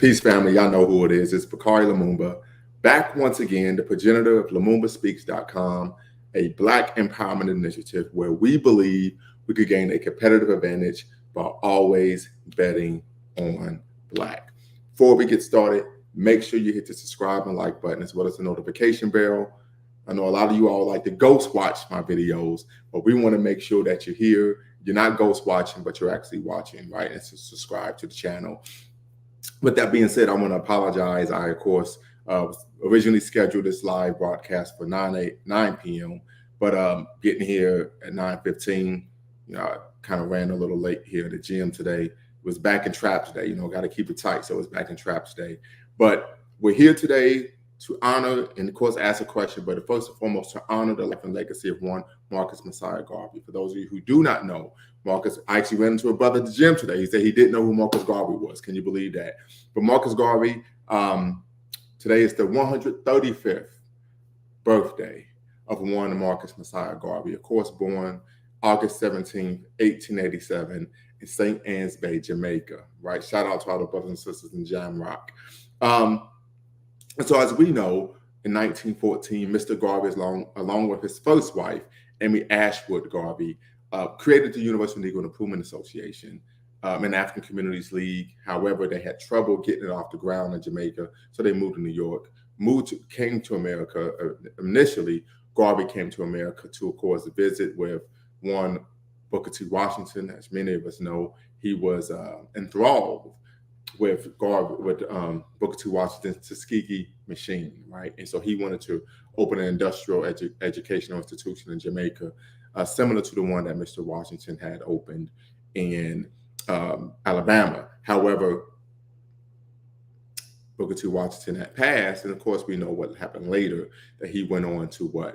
Peace, family. Y'all know who it is. It's Bakari Lumumba, back once again, the progenitor of LumumbaSpeaks.com, a Black empowerment initiative where we believe we could gain a competitive advantage while always betting on Black. Before we get started, make sure you hit the subscribe and like button as well as the notification bell. I know a lot of you all like to ghost watch my videos, but we want to make sure that you're here. You're not ghost watching, but you're actually watching, right? And so subscribe to the channel. With that being said, I want to apologize. I, of course, originally scheduled this live broadcast for 9 p.m., but getting here at 9:15, I kind of ran a little late here at the gym today. It was back in trap today. Got to keep it tight, so it's back in trap today. But we're here today to honor and, of course, ask a question, but first and foremost, to honor the life and legacy of one Marcus Messiah Garvey. For those of you who do not know, Marcus, I actually ran into a brother at the gym today. He said he didn't know who Marcus Garvey was. Can you believe that? But Marcus Garvey, today is the 135th birthday of one Marcus Messiah Garvey, of course, born August 17th, 1887 in St. Ann's Bay, Jamaica, right? Shout out to all the brothers and sisters in Jamrock. And so as we know, in 1914, Mr. Garvey, along with his first wife, Amy Ashwood Garvey, created the Universal Negro Improvement Association, an African Communities League. However, they had trouble getting it off the ground in Jamaica, so they moved to New York, came to America. Initially, Garvey came to America to, of course, visit with one Booker T. Washington. As many of us know, he was enthralled with Booker T. Washington's Tuskegee machine, right? And so he wanted to open an industrial educational institution in Jamaica, similar to the one that Mr. Washington had opened in Alabama. However, Booker T. Washington had passed, and of course we know what happened later, that he went on to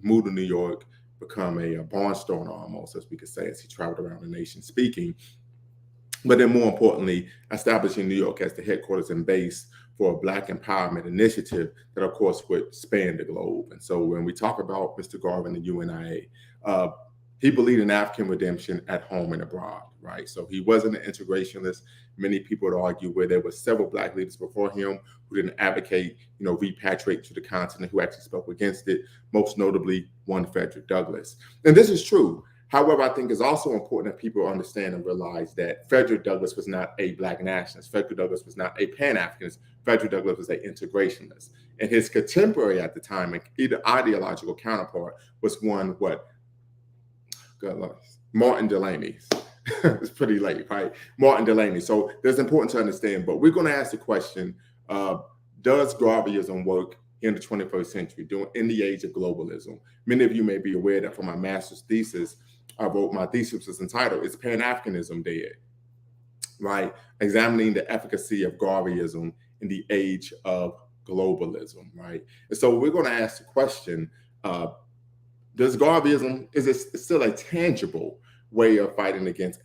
move to New York, become a barnstormer almost, as we could say, as he traveled around the nation speaking. But then more importantly, establishing New York as the headquarters and base for a Black empowerment initiative that, of course, would span the globe. And so when we talk about Mr. Garvey and the UNIA, he believed in African redemption at home and abroad, right? So he wasn't an integrationist. Many people would argue where there were several Black leaders before him who didn't advocate, repatriate to the continent, who actually spoke against it, most notably one Frederick Douglass. And this is true. However, I think it's also important that people understand and realize that Frederick Douglass was not a Black nationalist. Frederick Douglass was not a Pan-Africanist. Frederick Douglass was an integrationist. And his contemporary at the time, and either ideological counterpart, was one, Martin Delany. It's pretty late, right? Martin Delany. So that's important to understand. But we're going to ask the question, does Garveyism work in the 21st century, in the age of globalism? Many of you may be aware that for my master's thesis, my thesis was entitled, "Is Pan-Africanism Dead?" Right? Examining the efficacy of Garveyism in the age of globalism, right? And so we're going to ask the question, does Garveyism, is it still a tangible way of fighting against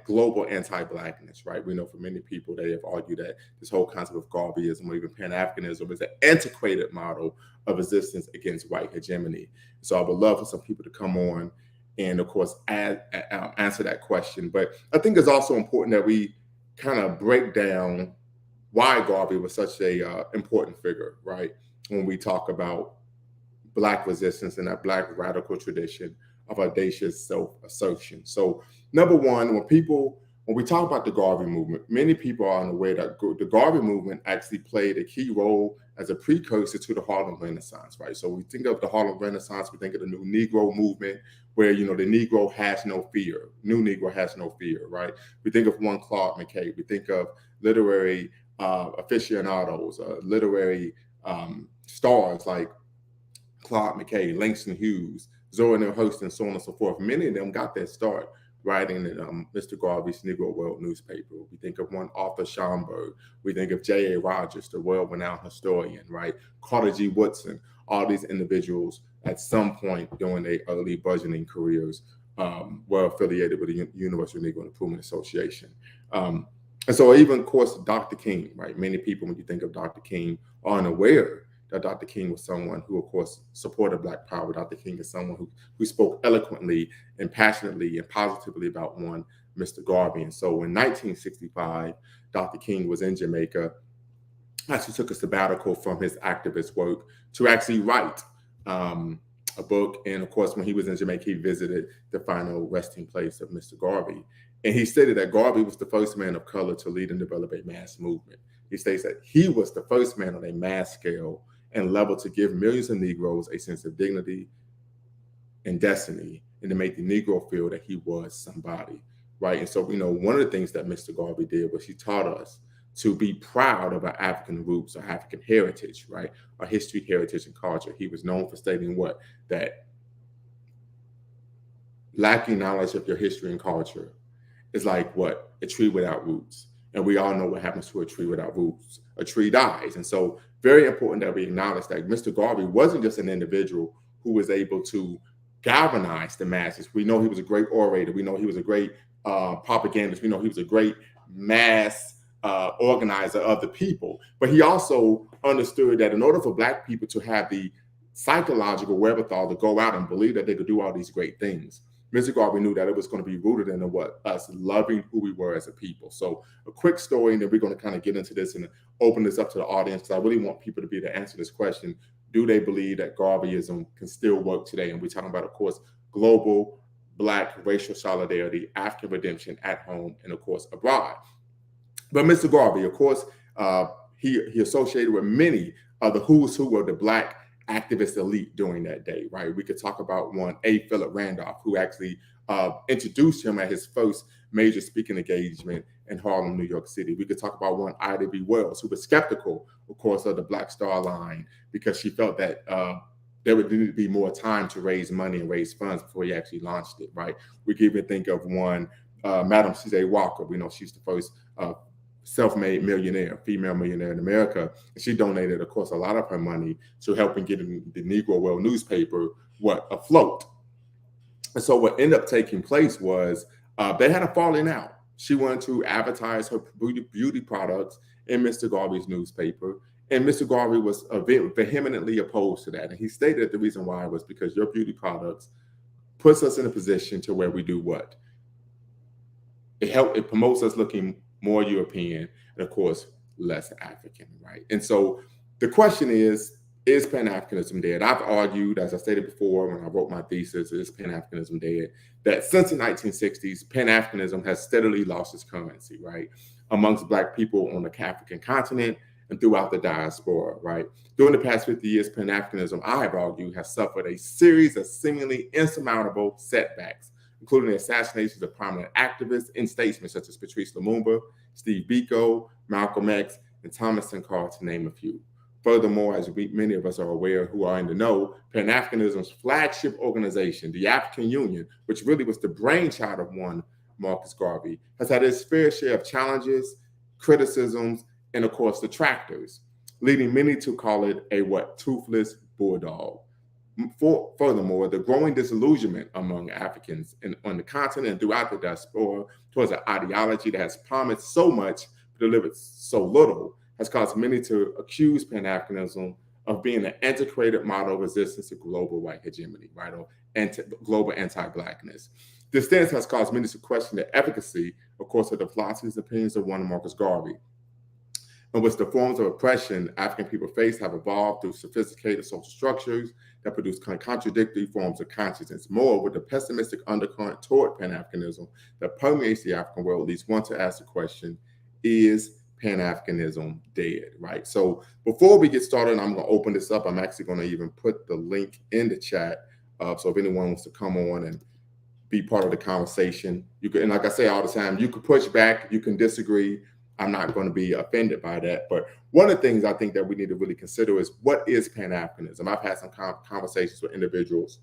global anti-Blackness, right? We know for many people, they have argued that this whole concept of Garveyism or even Pan-Africanism is an antiquated model of resistance against white hegemony. So I would love for some people to come on and, of course, answer that question. But I think it's also important that we kind of break down why Garvey was such a important figure, right? When we talk about Black resistance and that Black radical tradition of audacious self-assertion. So number one, when we talk about the Garvey movement, many people are unaware that the Garvey movement actually played a key role as a precursor to the Harlem Renaissance, right? So we think of the Harlem Renaissance, we think of the New Negro movement, where, the Negro has no fear, new Negro has no fear, right? We think of one Claude McKay, we think of literary aficionados, literary stars like Claude McKay, Langston Hughes, Zora Neale Hurston, so on and so forth. Many of them got their start writing in Mr. Garvey's Negro World newspaper. We think of one Arthur Schomburg. We think of J.A. Rogers, the world-renowned historian, right? Carter G. Woodson. All these individuals at some point during their early burgeoning careers were affiliated with the Universal Negro Improvement Association. And so even, of course, Dr. King, right? Many people, when you think of Dr. King, are unaware that Dr. King was someone who, of course, supported Black power. Dr. King is someone who spoke eloquently and passionately and positively about one Mr. Garvey. And so in 1965, Dr. King was in Jamaica, actually took a sabbatical from his activist work to actually write a book. And of course, when he was in Jamaica, he visited the final resting place of Mr. Garvey. And he stated that Garvey was the first man of color to lead and develop a mass movement. He states that he was the first man on a mass scale and level to give millions of Negroes a sense of dignity and destiny, and to make the Negro feel that he was somebody, right? And so, one of the things that Mr. Garvey did was he taught us to be proud of our African roots, our African heritage, right? Our history, heritage, and culture. He was known for stating what? That lacking knowledge of your history and culture is like what? A tree without roots. And we all know what happens to a tree without roots. A tree dies. And so very important that we acknowledge that Mr. Garvey wasn't just an individual who was able to galvanize the masses. We know he was a great orator. We know he was a great propagandist. We know he was a great mass organizer of the people. But he also understood that in order for Black people to have the psychological wherewithal to go out and believe that they could do all these great things, Mr. Garvey knew that it was going to be rooted in us loving who we were as a people. So a quick story, and then we're going to kind of get into this and open this up to the audience, because I really want people to be able to answer this question. Do they believe that Garveyism can still work today? And we're talking about, of course, global Black racial solidarity, African redemption at home, and of course, abroad. But Mr. Garvey, of course, he associated with many of the who's who of the Black activist elite during that day, right? We could talk about one, A. Philip Randolph, who actually introduced him at his first major speaking engagement in Harlem, New York City. We could talk about one, Ida B. Wells, who was skeptical, of course, of the Black Star Line, because she felt that there would need to be more time to raise money and raise funds before he actually launched it, right? We could even think of one, Madam C.J. Walker. We know she's the first self-made millionaire, female millionaire in America. And she donated, of course, a lot of her money to helping getting the Negro World newspaper afloat. And so what ended up taking place was they had a falling out. She wanted to advertise her beauty products in Mr. Garvey's newspaper, and Mr. Garvey was vehemently opposed to that. And he stated that the reason why was because your beauty products puts us in a position to where we do what? It promotes us looking more European, and of course, less African, right? And so the question is Pan-Africanism dead? I've argued, as I stated before when I wrote my thesis, is Pan-Africanism dead? That since the 1960s, Pan-Africanism has steadily lost its currency, right? Amongst Black people on the African continent and throughout the diaspora, right? During the past 50 years, Pan-Africanism, I have argued, has suffered a series of seemingly insurmountable setbacks, including the assassinations of prominent activists and statesmen such as Patrice Lumumba, Steve Biko, Malcolm X, and Thomas Sankara, to name a few. Furthermore, as many of us are aware who are in the know, Pan-Africanism's flagship organization, the African Union, which really was the brainchild of one Marcus Garvey, has had its fair share of challenges, criticisms, and of course, detractors, leading many to call it a toothless bulldog. Furthermore, the growing disillusionment among Africans on the continent and throughout the diaspora towards an ideology that has promised so much but delivered so little has caused many to accuse Pan-Africanism of being an antiquated model of resistance to global white hegemony, right, or global anti-Blackness. This stance has caused many to question the efficacy, of course, of the philosophies and opinions of one Marcus Garvey, in which the forms of oppression African people face have evolved through sophisticated social structures that produce contradictory forms of consciousness. Moreover, the pessimistic undercurrent toward Pan-Africanism that permeates the African world leads one to ask the question, is Pan-Africanism dead, right? So before we get started, I'm going to open this up. I'm actually going to even put the link in the chat. So if anyone wants to come on and be part of the conversation, you can, and like I say all the time, you can push back, you can disagree. I'm not going to be offended by that. But one of the things I think that we need to really consider is, what is Pan-Africanism? I've had some conversations with individuals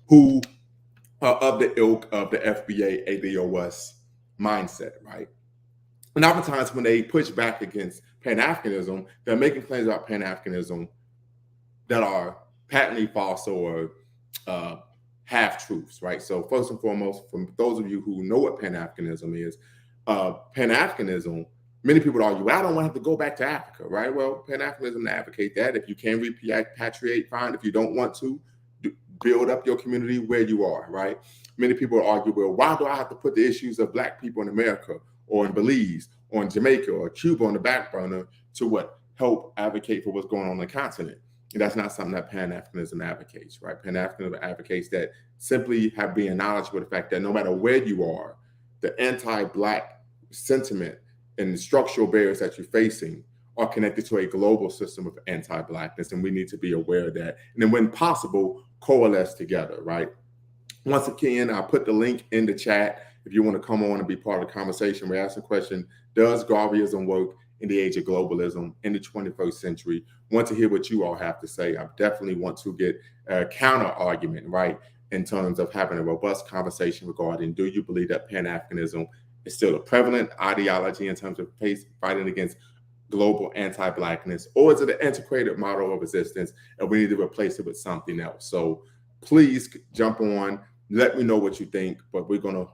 who are of the ilk of the FBA, ADOS mindset, right? And oftentimes when they push back against Pan-Africanism, they're making claims about Pan-Africanism that are patently false or half-truths, right? So first and foremost, for those of you who know what Pan-Africanism is, Pan-Africanism, many people argue, well, I don't want to have to go back to Africa, right? Well, Pan-Africanism advocate that. If you can repatriate, fine. If you don't want to, build up your community where you are, right? Many people argue, well, why do I have to put the issues of Black people in America or in Belize or in Jamaica or Cuba on the back burner to what? Help advocate for what's going on the continent. And that's not something that Pan-Africanism advocates, right? Pan-Africanism advocates that simply have being knowledgeable of the fact that no matter where you are, the anti-Black sentiment and the structural barriers that you're facing are connected to a global system of anti-Blackness, and we need to be aware of that. And then when possible, coalesce together, right? Once again, I'll put the link in the chat if you want to come on and be part of the conversation. We're asking the question, does Garveyism work in the age of globalism in the 21st century? Want to hear what you all have to say. I definitely want to get a counter argument, right, in terms of having a robust conversation regarding, do you believe that Pan-Africanism is still a prevalent ideology in terms of fighting against global anti-Blackness, or is it an antiquated model of resistance and we need to replace it with something else? So please jump on, let me know what you think, but we're going to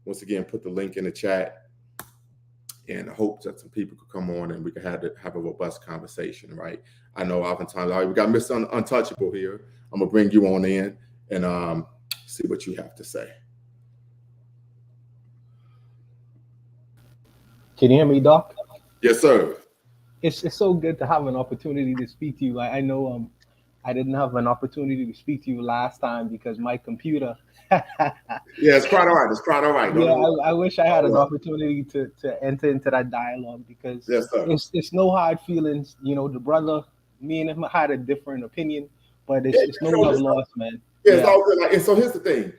once again put the link in the chat in hopes that some people could come on and we could have a robust conversation, right? I know oftentimes we got Mr. Untouchable here. I'm gonna bring you on in and see what you have to say. Can you hear me, Doc? Yes, sir. It's so good to have an opportunity to speak to you. I know I didn't have an opportunity to speak to you last time because my computer. Yeah, it's quite all right. It's quite all right. Yeah, I wish I had an opportunity to enter into that dialogue because yes, sir. It's no hard feelings. You know, the brother, me and him had a different opinion, but it's no love lost, man. Yeah, it's all good. And so here's the thing.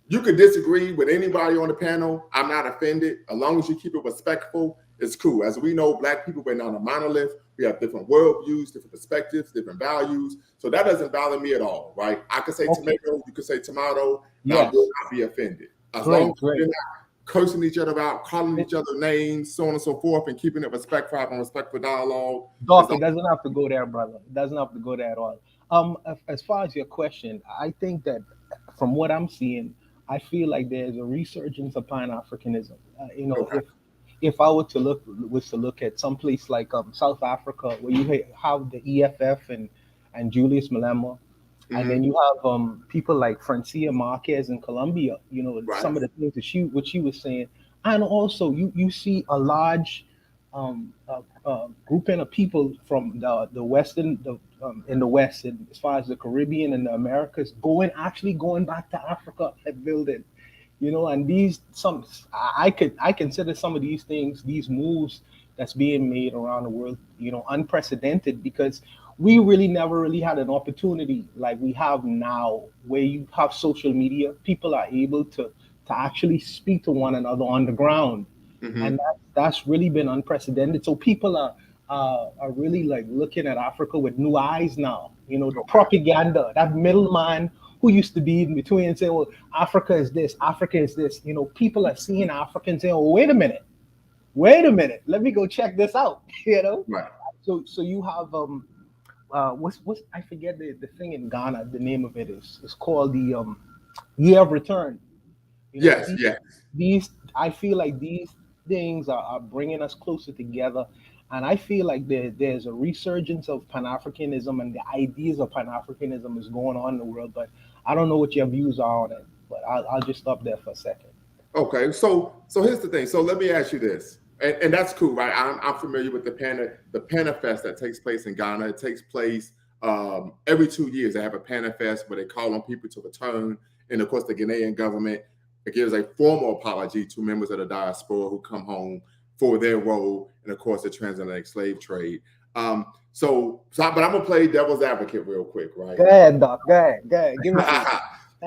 You could disagree with anybody on the panel. I'm not offended. As long as you keep it respectful, it's cool. As we know, Black people, we're not a monolith. We have different worldviews, different perspectives, different values. So that doesn't bother me at all, right? I could say tomato, you could say tomato, and I will not be offended. As long as we're not cursing each other out, calling each other names, so on and so forth, and keeping it respectful, having respectful dialogue. Doc, it doesn't have to go there, brother. It doesn't have to go there at all. As far as your question, I think that from what I'm seeing, I feel like there's a resurgence of Pan-Africanism. If I were to look at some place like South Africa, where you have the EFF and Julius Malema, and then you have people like Francia Marquez in Colombia. You know, some of the things that she was saying, and also you see a large grouping of people from the Western, in the West, and as far as the Caribbean and the Americas, going back to Africa and building. You know, and I consider some of these things, these moves that's being made around the world, you know, unprecedented, because we never really had an opportunity like we have now, where you have social media, people are able to actually speak to one another on the ground, and that's really been unprecedented. So people are really like looking at Africa with new eyes now. You know, the propaganda, that middleman who used to be in between and say, well, Africa is this, Africa is this. You know, people are seeing Africa and saying, oh, wait a minute, let me go check this out. You know, right? So you have what's I forget the thing in Ghana. The name of it is called the Year of Return. You know, yes. These I feel like these things are bringing us closer together. And I feel like there's a resurgence of Pan-Africanism, and the ideas of Pan-Africanism is going on in the world. But I don't know what your views are on it. But I'll just stop there for a second. Okay, so here's the thing. So let me ask you this, and that's cool, right? I'm familiar with the Pan-Fest that takes place in Ghana. It takes place every 2 years. They have a Pan-Fest where they call on people to return, and of course the Ghanaian government gives a formal apology to members of the diaspora who come home for their role in, of course, the transatlantic slave trade. But I'm gonna play devil's advocate real quick, right? Go ahead, Doc. Go ahead. Give me some.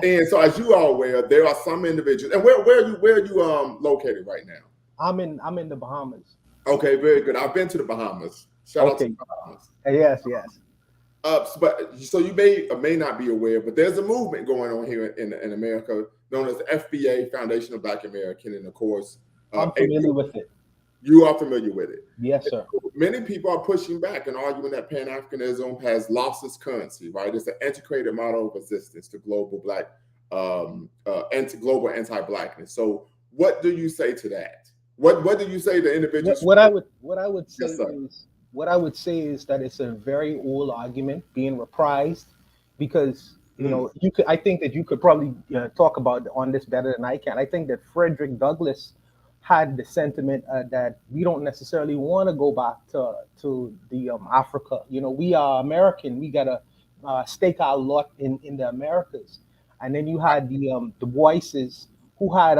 And so, as you are aware, there are some individuals. And where are you located right now? I'm in the Bahamas. Okay, very good. I've been to the Bahamas. Shout out to the Bahamas. Yes. But so you may or may not be aware, but there's a movement going on here in America known as the FBA, Foundation of Black American, and of course, I'm familiar with it. You are familiar with it. Yes, sir. Many people are pushing back and arguing that Pan-Africanism has lost its currency, right? It's an antiquated model of resistance to global global anti-Blackness. So what do you say to that? What do you say to individuals? What I would say is that it's a very old argument being reprised, because You know, you could. I think that you could probably talk about on this better than I can. I think that Frederick Douglass had the sentiment that we don't necessarily want to go back to the Africa. You know, we are American. We gotta stake our lot in the Americas. And then you had the voices who had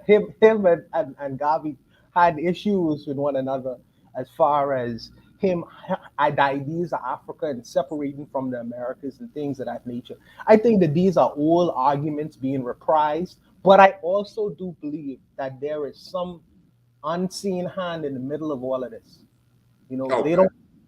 him and Garvey had issues with one another as far as him had the ideas of Africa and separating from the Americas and things of that nature. I think that these are all arguments being reprised, but I also do believe that there is some unseen hand in the middle of all of this. You know, Okay.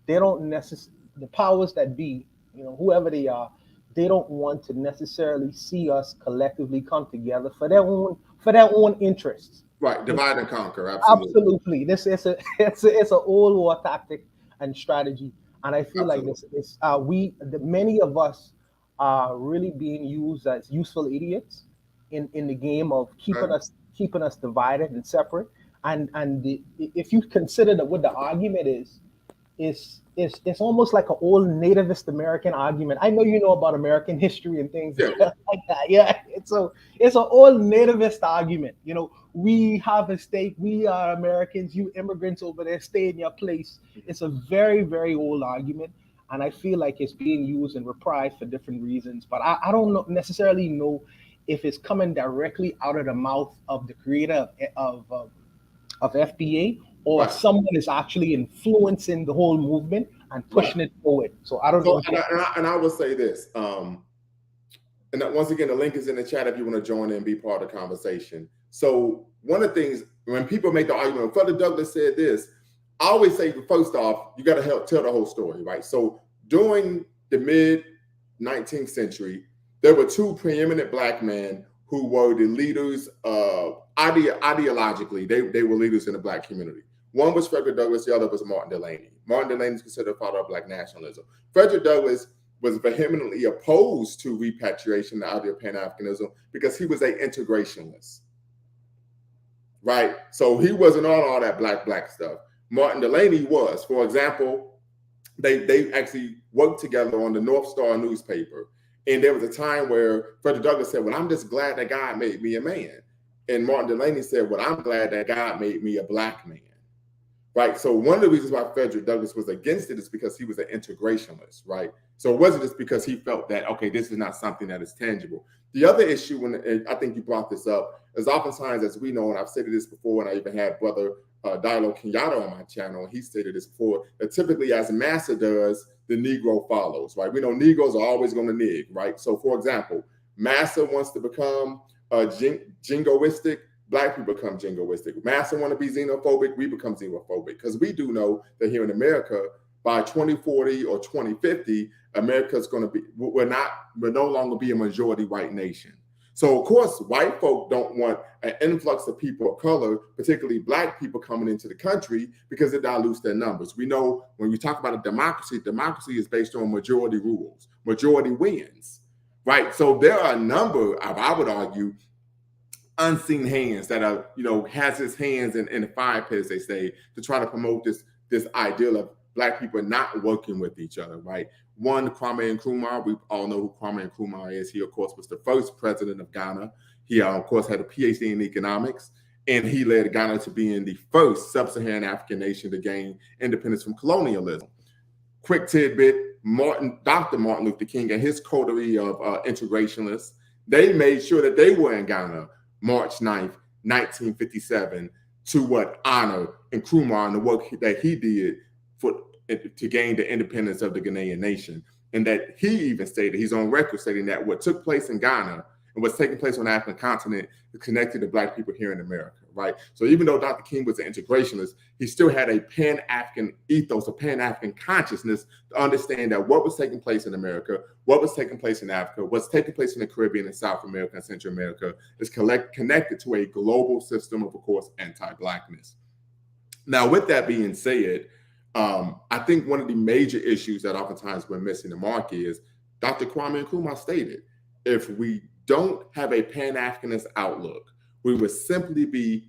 they don't necessarily, the powers that be, you know, whoever they are, they don't want to necessarily see us collectively come together for their own interests. Right. You Divide know, and conquer. Absolutely. absolutely. This is a it's a old war tactic and strategy, and I feel like Absolutely. this is many of us are really being used as useful idiots in the game of Right. keeping us divided and separate. If you consider that what the argument is almost like an old nativist American argument. I know you know about American history and things Yeah. like that. Yeah, it's an old nativist argument. You know, we have a stake. We are Americans. You immigrants over there, stay in your place. It's a very very old argument, and I feel like it's being used and reprised for different reasons. But I don't necessarily know if it's coming directly out of the mouth of the creator of FBA, or Right. someone is actually influencing the whole movement and Right. pushing it forward. So I don't know So, what and you. I will say this. And once again, the link is in the chat if you want to join in and be part of the conversation. So, one of the things when people make the argument, Frederick Douglass said this, I always say, first off, you got to help tell the whole story, right? So, during the mid 19th century, there were two preeminent black men who were the leaders ideologically. They were leaders in the black community. One was Frederick Douglass, the other was Martin Delany. Martin Delany is considered the father of black nationalism. Frederick Douglass was vehemently opposed to repatriation, the idea of Pan-Africanism, because he was an integrationist, right? So he wasn't on all that black stuff. Martin Delany was. For example, they actually worked together on the North Star newspaper. And there was a time where Frederick Douglass said, well, I'm just glad that God made me a man. And Martin Delany said, well, I'm glad that God made me a black man. Right. So one of the reasons why Frederick Douglass was against it is because he was an integrationist. Right. So it wasn't just because he felt that, OK, this is not something that is tangible. The other issue, and I think you brought this up, is oftentimes, as we know, and I've said this before, and I even had brother Dialogue Kenyatta on my channel, and he stated this before, that typically as massa does, the Negro follows. Right. We know Negroes are always going to nig. Right. So, for example, massa wants to become jingoistic. Black people become jingoistic. Massa want to be xenophobic, we become xenophobic. Because we do know that here in America, by 2040 or 2050, America's going to be, we're no longer be a majority white nation. So, of course, white folk don't want an influx of people of color, particularly black people coming into the country, because it dilutes their numbers. We know when we talk about a democracy is based on majority rules, majority wins, right? So there are a number, I would argue, unseen hands that are, has his hands in the fire pit, as they say, to try to promote this ideal of black people not working with each other, right? One, Kwame Nkrumah. We all know who Kwame Nkrumah is. He, of course, was the first president of Ghana. He, of course, had a PhD in economics, and he led Ghana to being the first sub-Saharan African nation to gain independence from colonialism. Quick tidbit, Dr. Martin Luther King and his coterie of integrationists, they made sure that they were in Ghana March 9th, 1957, to honor Nkrumah and the work that he did to gain the independence of the Ghanaian nation. And that he even stated, he's on record stating that what took place in Ghana and what's taking place on the African continent is connected to black people here in America, right? So even though Dr. King was an integrationist, he still had a Pan-African ethos, a Pan-African consciousness to understand that what was taking place in America, what was taking place in Africa, what's taking place in the Caribbean and South America and Central America is connected to a global system of course, anti-blackness. Now, with that being said, I think one of the major issues that oftentimes we're missing the mark is Dr. Kwame Nkrumah stated, if we don't have a Pan-Africanist outlook, we would simply be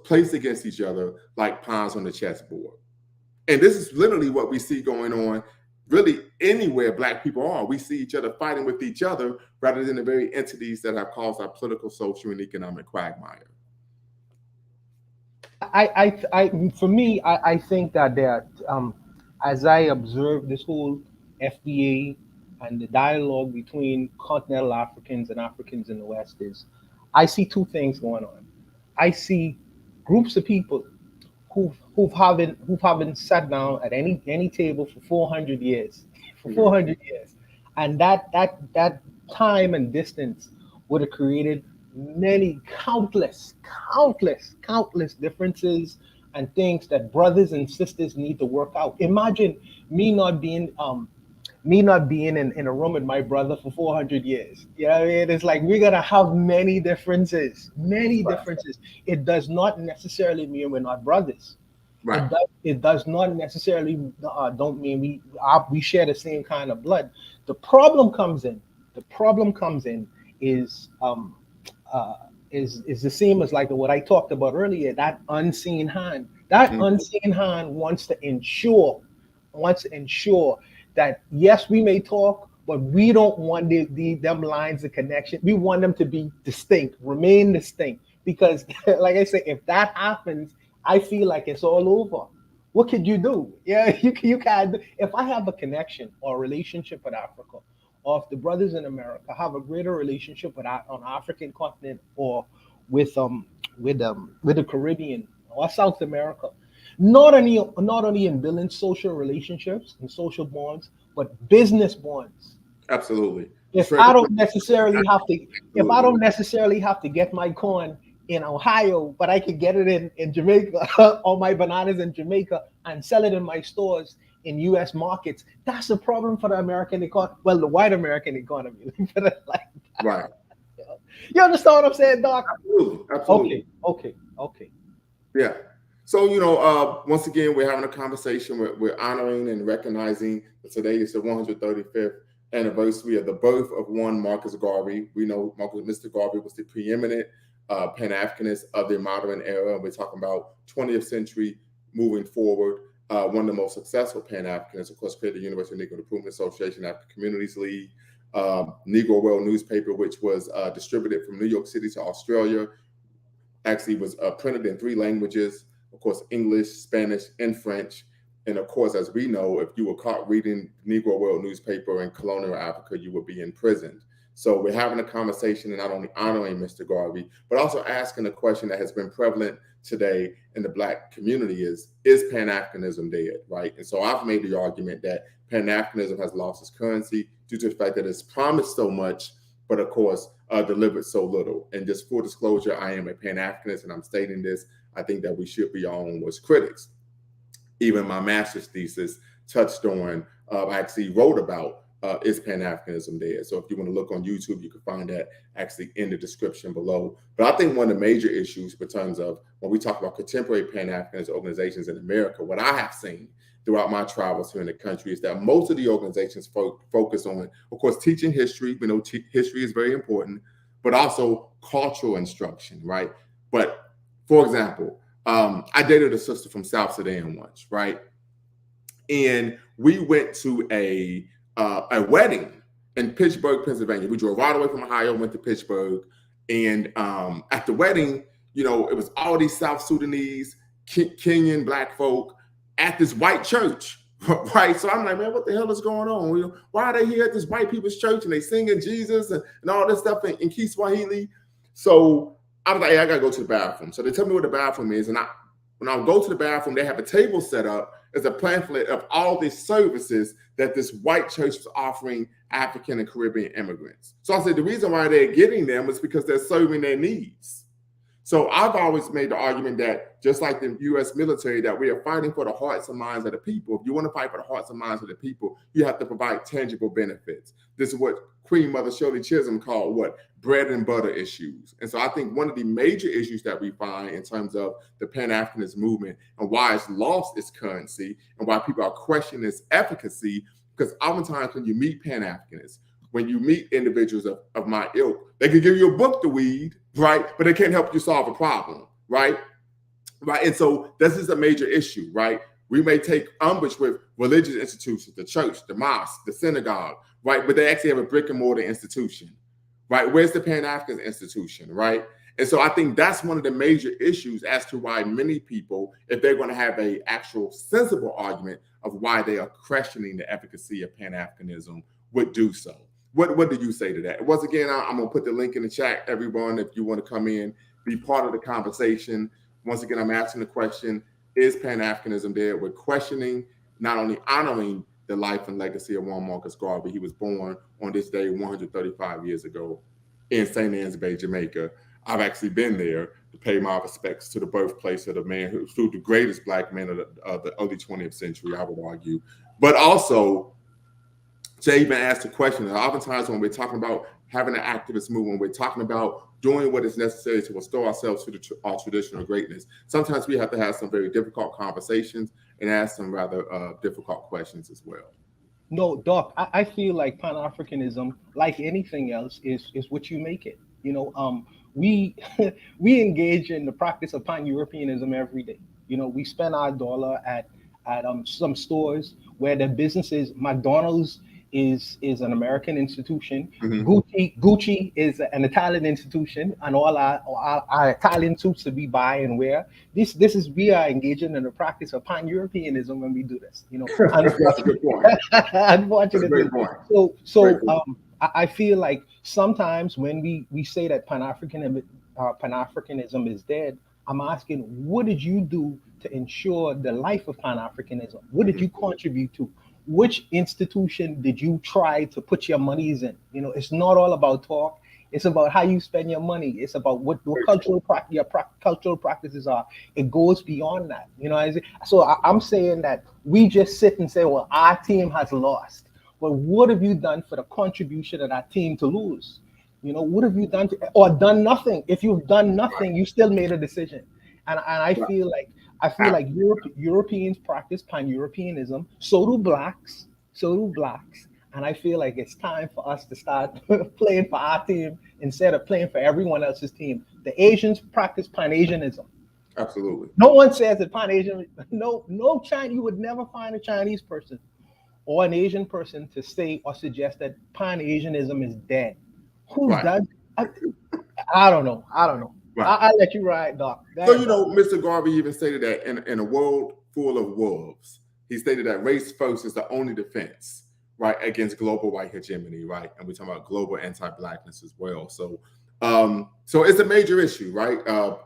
placed against each other like pawns on the chessboard. And this is literally what we see going on really anywhere Black people are. We see each other fighting with each other rather than the very entities that have caused our political, social, and economic quagmire. For me, I think that there, as I observe this whole FBA and the dialogue between continental Africans and Africans in the West, is I see two things going on. I see groups of people who've haven't sat down at any table for 400 years, for 400 years, and that time and distance would have created many countless differences and things that brothers and sisters need to work out. Imagine me not being in a room with my brother for 400 years. You know what I mean? It's like we're gonna have many differences. It does not necessarily mean we're not brothers. Right. It does not necessarily don't mean we share the same kind of blood. The problem comes in is the same as like what I talked about earlier. That unseen hand. Unseen hand wants to ensure that yes, we may talk, but we don't want them lines of connection. We want them to be distinct, remain distinct. Because, like I say, if that happens, I feel like it's all over. What could you do? Yeah, you can't. If I have a connection or a relationship with Africa, or if the brothers in America have a greater relationship with on African continent or with the Caribbean or South America, not only in building social relationships and social bonds, but business bonds. Absolutely. If I don't necessarily have to get my corn in Ohio, but I could get it in Jamaica or my bananas in Jamaica and sell it in my stores in U.S. markets, that's a problem for the American economy. Well, the white American economy. Right. You understand what I'm saying, Doc? Absolutely. Okay. Yeah. So, once again, we're having a conversation. We're honoring and recognizing that today is the 135th anniversary of the birth of one Marcus Garvey. We know Mr. Garvey was the preeminent Pan-Africanist of the modern era. We're talking about 20th century moving forward. One of the most successful Pan-Africanists, of course, created the University of Negro Improvement Association, African Communities League, Negro World newspaper, which was distributed from New York City to Australia. Actually was printed in 3 languages, of course, English, Spanish, and French. And of course, as we know, if you were caught reading Negro World newspaper in colonial Africa, you would be imprisoned. So we're having a conversation and not only honoring Mr. Garvey, but also asking a question that has been prevalent today in the Black community is Pan-Africanism dead, right? And so I've made the argument that Pan-Africanism has lost its currency due to the fact that it's promised so much, but of course, delivered so little. And just full disclosure, I am a Pan-Africanist and I'm stating this. I think that we should be our own worst critics. Even my master's thesis touched on, I actually wrote about is Pan-Africanism dead? So if you want to look on YouTube, you can find that actually in the description below. But I think one of the major issues in terms of when we talk about contemporary Pan-Africanist organizations in America, what I have seen throughout my travels here in the country is that most of the organizations focus on, of course, teaching history. We know history is very important, but also cultural instruction, right? But for example, I dated a sister from South Sudan once, right? And we went to a wedding in Pittsburgh, Pennsylvania. We drove all the way from Ohio, went to Pittsburgh. And at the wedding, it was all these South Sudanese, Kenyan Black folk at this white church, right? So I'm like, man, what the hell is going on? Why are they here at this white people's church and they singing Jesus and all this stuff in Kiswahili? So I was like, hey, I gotta go to the bathroom. So they tell me what the bathroom is. And when I go to the bathroom, they have a table set up as a pamphlet of all these services that this white church was offering African and Caribbean immigrants. So I said, the reason why they're getting them is because they're serving their needs. So I've always made the argument that just like the U.S. military, that we are fighting for the hearts and minds of the people. If you want to fight for the hearts and minds of the people, you have to provide tangible benefits. This is what Queen Mother Shirley Chisholm called bread and butter issues. And so I think one of the major issues that we find in terms of the Pan-Africanist movement and why it's lost its currency and why people are questioning its efficacy, because oftentimes when you meet Pan-Africanists, when you meet individuals of my ilk, they can give you a book to read, right? But they can't help you solve a problem, right? And so this is a major issue, right? We may take umbrage with religious institutions, the church, the mosque, the synagogue, right? But they actually have a brick and mortar institution, right? Where's the Pan-African institution, right? And so I think that's one of the major issues as to why many people, if they're going to have a actual sensible argument of why they are questioning the efficacy of Pan-Africanism, would do so. What do you say to that? Once again, I'm going to put the link in the chat, everyone, if you want to come in, be part of the conversation. Once again, I'm asking the question, is Pan-Africanism there? We're questioning, not only honoring the life and legacy of one Marcus Garvey. He was born on this day 135 years ago in St. Anne's Bay, Jamaica. I've actually been there to pay my respects to the birthplace of the man who was the greatest Black man of the early 20th century, I would argue. But also, to even ask the question, and oftentimes when we're talking about having an activist movement, we're talking about doing what is necessary to restore ourselves to our traditional greatness. Sometimes we have to have some very difficult conversations and ask some rather difficult questions as well. No, Doc, I feel like Pan-Africanism, like anything else, is what you make it. We we engage in the practice of Pan-Europeanism every day. We spend our dollar at some stores where the businesses, McDonald's is an American institution. Mm-hmm. Gucci is an Italian institution, and all our Italian suits that we buy and wear. We are engaging in the practice of Pan-Europeanism when we do this. That's a good point. Unfortunately, That's a great point. I feel like sometimes when we say that Pan-Africanism is dead, I'm asking, what did you do to ensure the life of Pan-Africanism? What did you contribute to? Which institution did you try to put your monies in? It's not all about talk. It's about how you spend your money. It's about what cultural practices are. It goes beyond that. So I'm saying that we just sit and say, well, our team has lost. But what have you done for the contribution of that team to lose? What have you done or done nothing? If you've done nothing, you still made a decision. And I feel like Europeans practice Pan-Europeanism. So do blacks. And I feel like it's time for us to start playing for our team instead of playing for everyone else's team. The Asians practice Pan-Asianism. Absolutely. No one says that Pan-Asian. No Chinese. You would never find a Chinese person or an Asian person to say or suggest that Pan-Asianism is dead. Who does? I don't know. Right. I'll let you ride, Doc. So, Mr. Garvey even stated that in a world full of wolves, he stated that race first is the only defense, right, against global white hegemony, right? And we're talking about global anti-Blackness as well. So it's a major issue, right?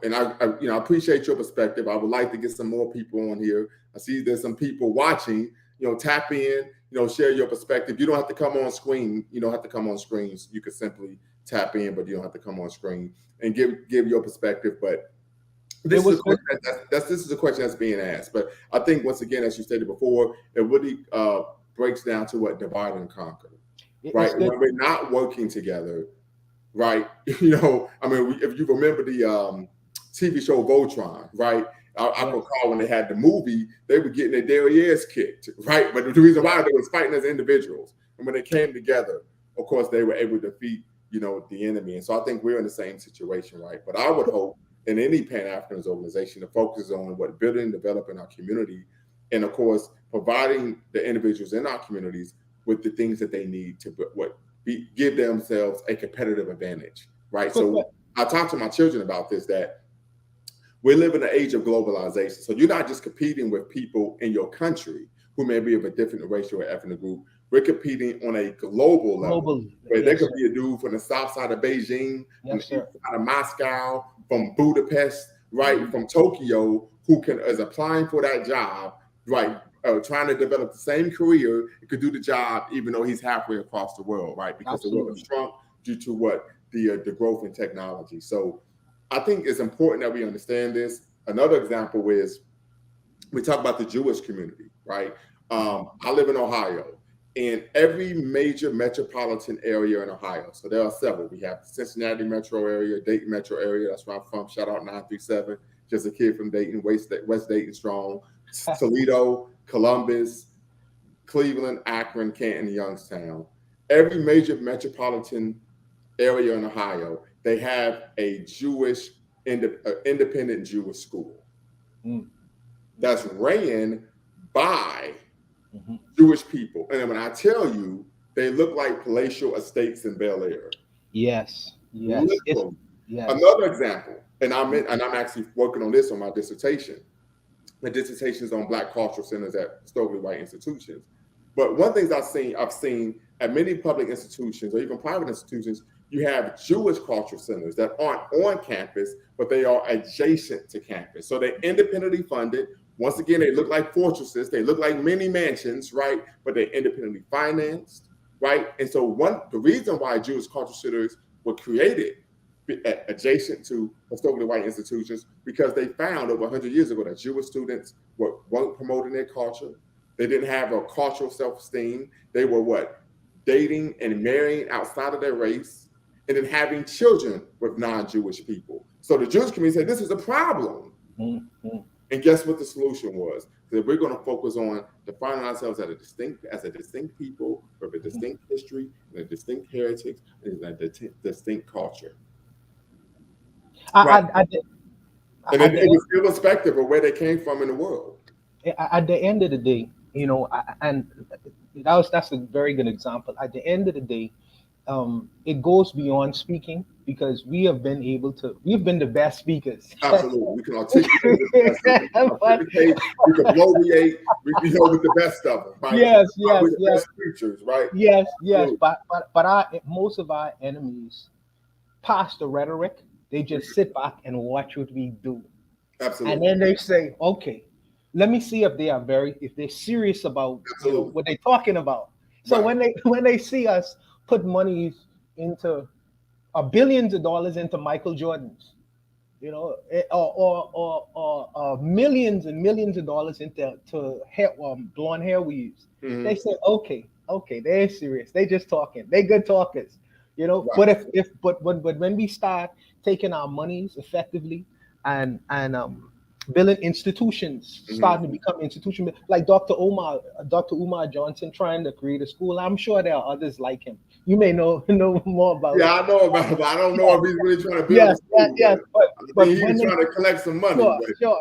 And I appreciate your perspective. I would like to get some more people on here. I see there's some people watching. Tap in, share your perspective. You don't have to come on screen. You don't have to come on screens. You can simply tap in, but you don't have to come on screen and give your perspective. But this is a question that's being asked. But I think, once again, as you stated before, it really breaks down to what divide and conquer, right? When we're not working together, right? If you remember the TV show Voltron, right? I recall when they had the movie, they were getting their derrieres kicked, right? But the reason why they was fighting as individuals, and when they came together, of course, they were able to defeat, the enemy. And so I think we're in the same situation, right? But I would hope in any Pan-Africanist organization to focus on what building and developing our community, and of course, providing the individuals in our communities with the things that they need to give themselves a competitive advantage, right? So I talk to my children about this, that we live in an age of globalization. So you're not just competing with people in your country who may be of a different racial or ethnic group. We're competing on a global level. Where there could be a dude from the south side of Beijing, from the east side of Moscow, from Budapest, right, from Tokyo, who is applying for that job, right, trying to develop the same career, could do the job even though he's halfway across the world, right? Because the world has shrunk due to the growth in technology. So I think it's important that we understand this. Another example is we talk about the Jewish community, right? I live in Ohio, and every major metropolitan area in Ohio, so there are several. We have the Cincinnati metro area, Dayton metro area. That's where I'm from. Shout out 937. Just a kid from Dayton, West Dayton strong. Toledo, Columbus, Cleveland, Akron, Canton, Youngstown. Every major metropolitan area in Ohio, they have a Jewish independent Jewish school that's ran by Jewish people. And when I tell you, they look like palatial estates in Bel Air. Yes. Literally. Yes. Another example, and I'm actually working on this on my dissertation. My dissertation is on Black cultural centers at historically white institutions. But one thing I've seen at many public institutions or even private institutions, you have Jewish cultural centers that aren't on campus, but they are adjacent to campus. So they're independently funded. Once again, they look like fortresses. They look like mini mansions, right? But they're independently financed, right? And so the reason why Jewish cultural centers were created adjacent to historically white institutions, because they found over 100 years ago that Jewish students weren't promoting their culture. They didn't have a cultural self-esteem. They were dating and marrying outside of their race, and then having children with non-Jewish people. So the Jewish community said, this is a problem. And guess what the solution was? That we're going to focus on defining ourselves as a distinct people with a distinct history and a distinct heritage and a distinct culture. Right. And it was irrespective of where they came from in the world. At the end of the day, that's a very good example. At the end of the day, it goes beyond speaking, because we have been the best speakers. Absolutely. We can articulate the best. We can bloviate. We know with the best of them. Right? Yes. The best preachers, right? Yes. But most of our enemies pass the rhetoric. They just sit back and watch what we do. Absolutely. And then they say, okay, let me see if they're serious about what they're talking about. So right. when they see us put monies into billions of dollars into Michael Jordans, or millions and millions of dollars into blonde hair weaves, they say, okay, they're serious. They just talking. They good talkers. Right. But when we start taking our monies effectively and building institutions, starting to become institutions, like Dr. Umar Johnson trying to create a school. I'm sure there are others like him. You may know more about it. Yeah, I know about it, but I don't know if he's really trying to build a school. Yes. But he's trying to collect some money.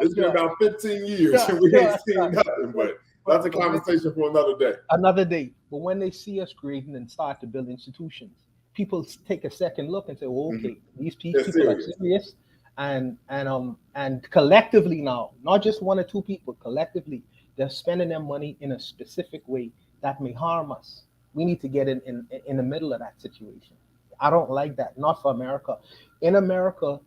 It's been about 15 years and we ain't seen nothing. But that's a conversation for another day. Another day. But when they see us creating and start to build institutions, people take a second look and say, well, okay, these people are serious. And collectively now, not just one or two people, collectively, they're spending their money in a specific way that may harm us. We need to get in the middle of that situation. I don't like that, not for America. In America,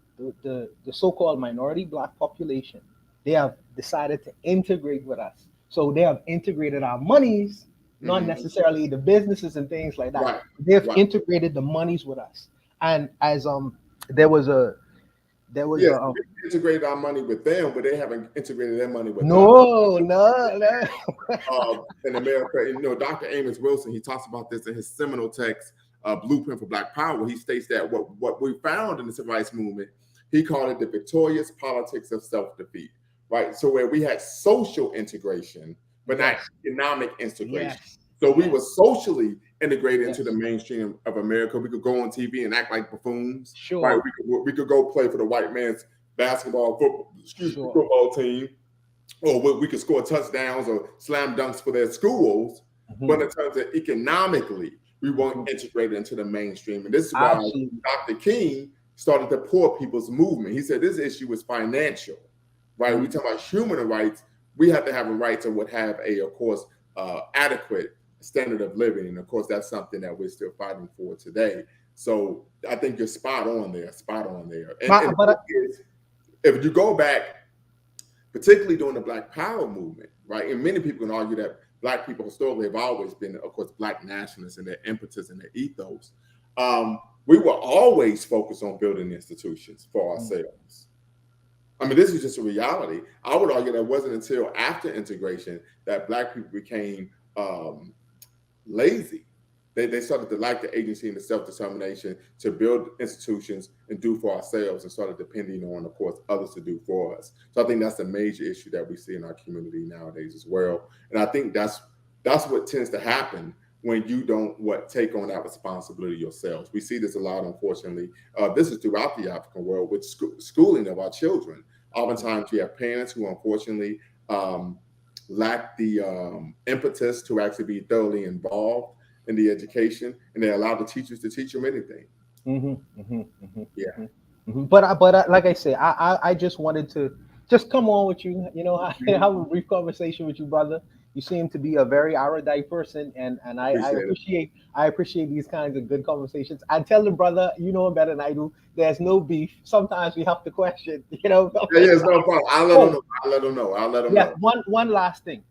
the so-called minority Black population, they have decided to integrate with us. So they have integrated our monies, not necessarily the businesses and things like that. Right. They've integrated the monies with us. And as we integrated our money with them, but they haven't integrated their money with No. In America, and Dr. Amos Wilson, he talks about this in his seminal text, Blueprint for Black Power. He states that what we found in the civil rights movement, he called it the victorious politics of self-defeat, right? So where we had social integration, but not economic integration. Yes. So we were socially integrated into the mainstream of America. We could go on TV and act like buffoons. Sure. Right? We could go play for the white man's football team, or we could score touchdowns or slam dunks for their schools. But in terms of economically, we weren't integrated into the mainstream. And this is why Dr. King started the Poor People's Movement. He said this issue is financial, right? We talk about human rights. We have to have a right to have of course, adequate standard of living. And of course, that's something that we're still fighting for today. So I think you're spot on there. If you go back, particularly during the Black Power movement, right? And many people can argue that Black people historically have always been, of course, Black nationalists and their impetus and their ethos. We were always focused on building institutions for ourselves. I mean, this is just a reality. I would argue that it wasn't until after integration that Black people became lazy. They started to lack the agency and the self-determination to build institutions and do for ourselves, and started depending on, of course, others to do for us. So I think that's a major issue that we see in our community nowadays as well. And I think that's what tends to happen when you don't take on that responsibility yourselves. We see this a lot, unfortunately. This is throughout the African world with schooling of our children. Oftentimes, you have parents who, unfortunately, lacked the impetus to actually be thoroughly involved in the education, and they allowed the teachers to teach them anything. Yeah. But like I say, I just wanted to just come on with you, have a brief conversation with you, brother. You seem to be a very erudite person, and I appreciate these kinds of good conversations. I tell the brother, you know him better than I do. There's no beef. Sometimes we have to question, Yeah, it's no problem. I'll let them know. Yeah. One last thing.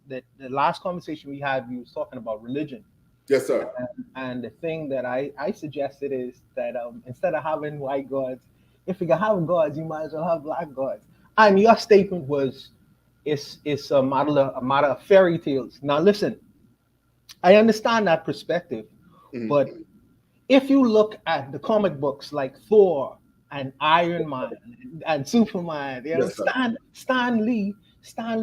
That the last conversation we had, we was talking about religion. Yes, sir. And the thing that I suggested is that instead of having white gods, if you can have gods, you might as well have black gods. And your statement was, it's a matter of fairy tales. Now listen, I understand that perspective, but if you look at the comic books like Thor and Iron Man and Superman, Stan Lee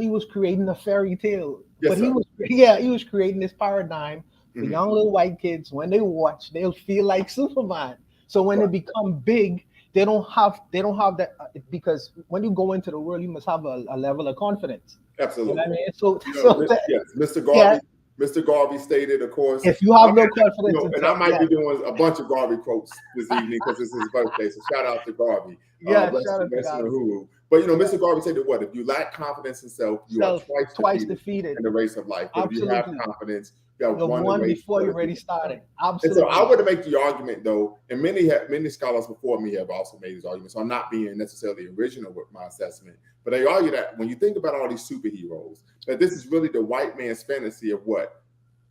was creating a fairy tale, but he was creating this paradigm. The young little white kids, when they watch, they'll feel like Superman. So when they become big, they don't have that, because when you go into the world, you must have a level of confidence. Absolutely. You know what I mean? Mr. Garvey. Mr. Garvey stated, of course, if you have no confidence, and I might be doing a bunch of Garvey quotes this evening because it's his birthday. So shout out to Garvey. Shout out to Garvey. But Mr. Garvey said that what? If you lack confidence in self, you are twice defeated in the race of life. But if you have confidence, you have won before you already started. And Absolutely. so I would make the argument, though, and many scholars before me have also made this argument. So I'm not being necessarily original with my assessment, but they argue that when you think about all these superheroes, that this is really the white man's fantasy of what?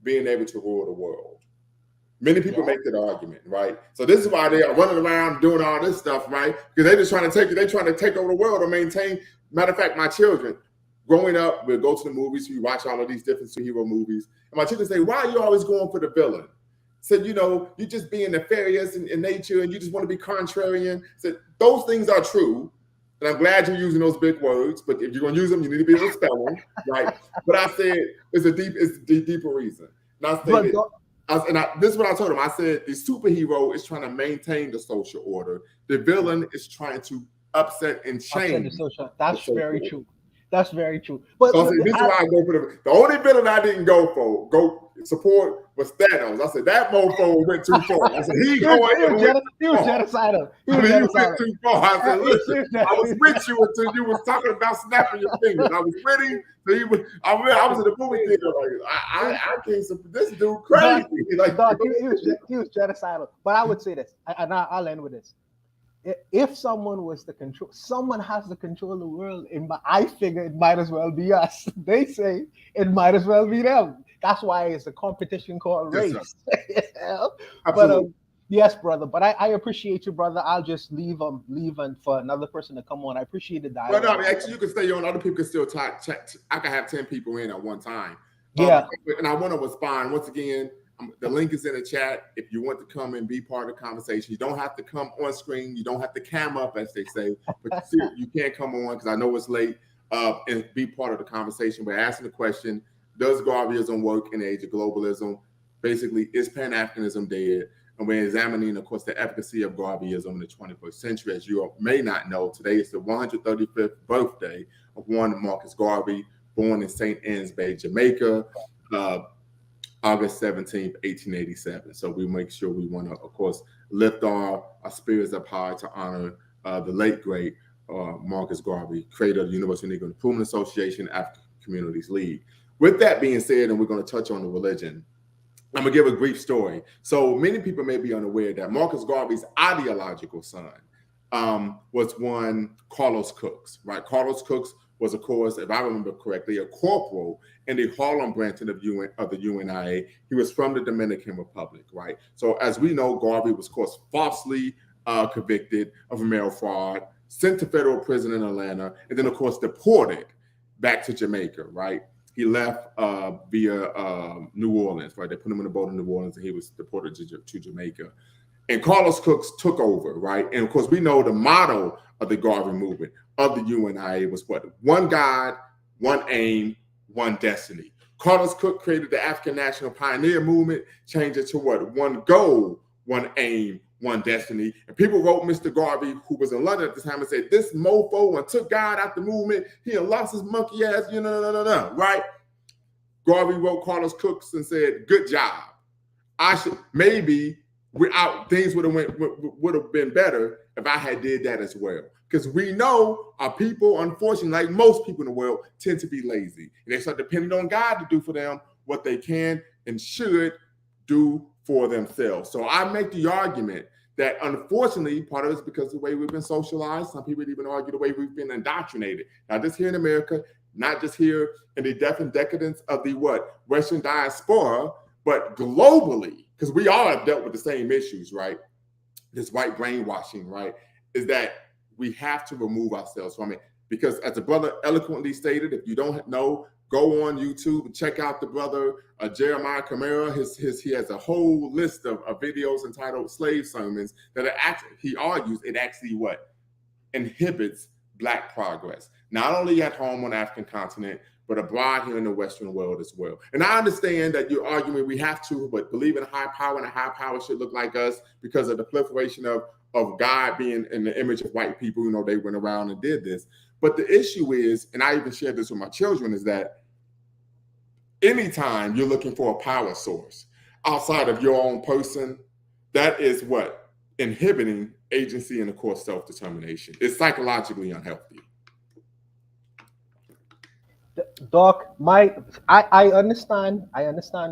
Being able to rule the world. Many people make that argument, right? So this is why they are running around doing all this stuff, right? Because they're just trying to take over the world or maintain. Matter of fact, my children, growing up, we'll go to the movies, we watch all of these different superhero movies, and my children say, "Why are you always going for the villain?" Said, you're just being nefarious in nature, and you just want to be contrarian. Said those things are true, and I'm glad you're using those big words. But if you're going to use them, you need to be able to spell them, right? But I said it's the deeper reason. And I said. This is what I told him. I said the superhero is trying to maintain the social order. The villain is trying to upset and change. That's very true. That's very true. But so this is why I go for the only villain I didn't go support was Thanos. I said that mofo went too far. I said he was genocidal. He went too far. I said, listen, I was with you until you was talking about snapping your fingers. I was with him. So I was in the movie theater like I can't support this dude crazy. He was genocidal. But I would say this, and I'll end with this. If someone was to control, someone has to control the world. I figure it might as well be us. They say it might as well be them. That's why it's a competition called race. But yes, brother. But I appreciate you, brother. I'll just leave and for another person to come on. I appreciate the dialogue. Well, no, actually, you can stay on. Other people can still talk. I can have 10 people in at one time. Yeah. And I want to respond once again. The link is in the chat if you want to come and be part of the conversation. You don't have to come on screen. You don't have to cam up, as they say. But you can come on because I know it's late and be part of the conversation. We're asking the question, does Garveyism work in the age of globalism? Basically, is Pan-Africanism dead? And we're examining, of course, the efficacy of Garveyism in the 21st century. As you may not know, today is the 135th birthday of one Marcus Garvey, born in St. Anne's Bay, Jamaica, August 17th, 1887. So we make sure we want to, of course, lift our spirits up high to honor the late, great Marcus Garvey, creator of the University of Negro Improvement Association, African Communities League. With that being said, and we're going to touch on the religion, I'm going to give a brief story. So many people may be unaware that Marcus Garvey's ideological son was one Carlos Cooks, right? Carlos Cooks was, of course, if I remember correctly, a corporal in the Harlem branch of the UNIA. He was from the Dominican Republic, right? So as we know, Garvey was, of course, falsely convicted of mail fraud, sent to federal prison in Atlanta, and then, of course, deported back to Jamaica, right? He left via New Orleans, right? They put him in a boat in New Orleans, and he was deported to Jamaica. And Carlos Cooks took over, right? And, of course, we know the motto of the Garvey movement of the UNIA was what? One God, one aim, one destiny. Carlos Cook created the African National Pioneer Movement, changed it to what? One goal, one aim, one destiny. And people wrote Mr. Garvey, who was in London at the time, and said, this mofo and took God out the movement. He lost his monkey ass, right? Garvey wrote Carlos Cooks and said, good job. Maybe things would have been better if I had did that as well. Because we know our people, unfortunately, like most people in the world, tend to be lazy. And they start depending on God to do for them what they can and should do for themselves. So I make the argument that, unfortunately, part of it is because of the way we've been socialized. Some people even argue the way we've been indoctrinated. Not just here in America, not just here in the death and decadence of the Western diaspora, but globally, because we all have dealt with the same issues, right? This white brainwashing, right? Is that we have to remove ourselves from it. Because as the brother eloquently stated, if you don't know, go on YouTube and check out the brother Jeremiah Camara. He has a whole list of videos entitled Slave Sermons that he argues it actually inhibits Black progress, not only at home on the African continent, but abroad here in the Western world as well. And I understand that you're arguing we have to, but believe in a high power, and a high power should look like us because of the proliferation of God being in the image of white people. They went around and did this. But the issue is, and I even shared this with my children, is that anytime you're looking for a power source outside of your own person, that is inhibiting agency and, of course, self-determination. It's psychologically unhealthy. Doc, I understand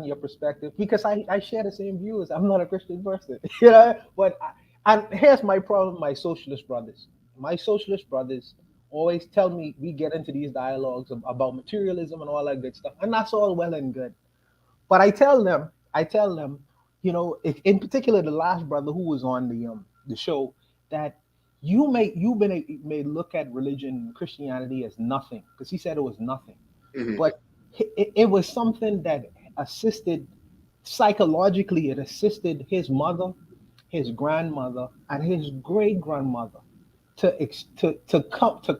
your perspective because I share the same views. I'm not a Christian person, but and here's my problem. My socialist brothers always tell me, we get into these dialogues about materialism and all that good stuff, and that's all well and good. But I tell them, in particular, the last brother who was on the show, that you may look at religion, Christianity, as nothing, because he said it was nothing. Mm-hmm. But it was something that assisted psychologically. It assisted his mother, his grandmother, and his great grandmother to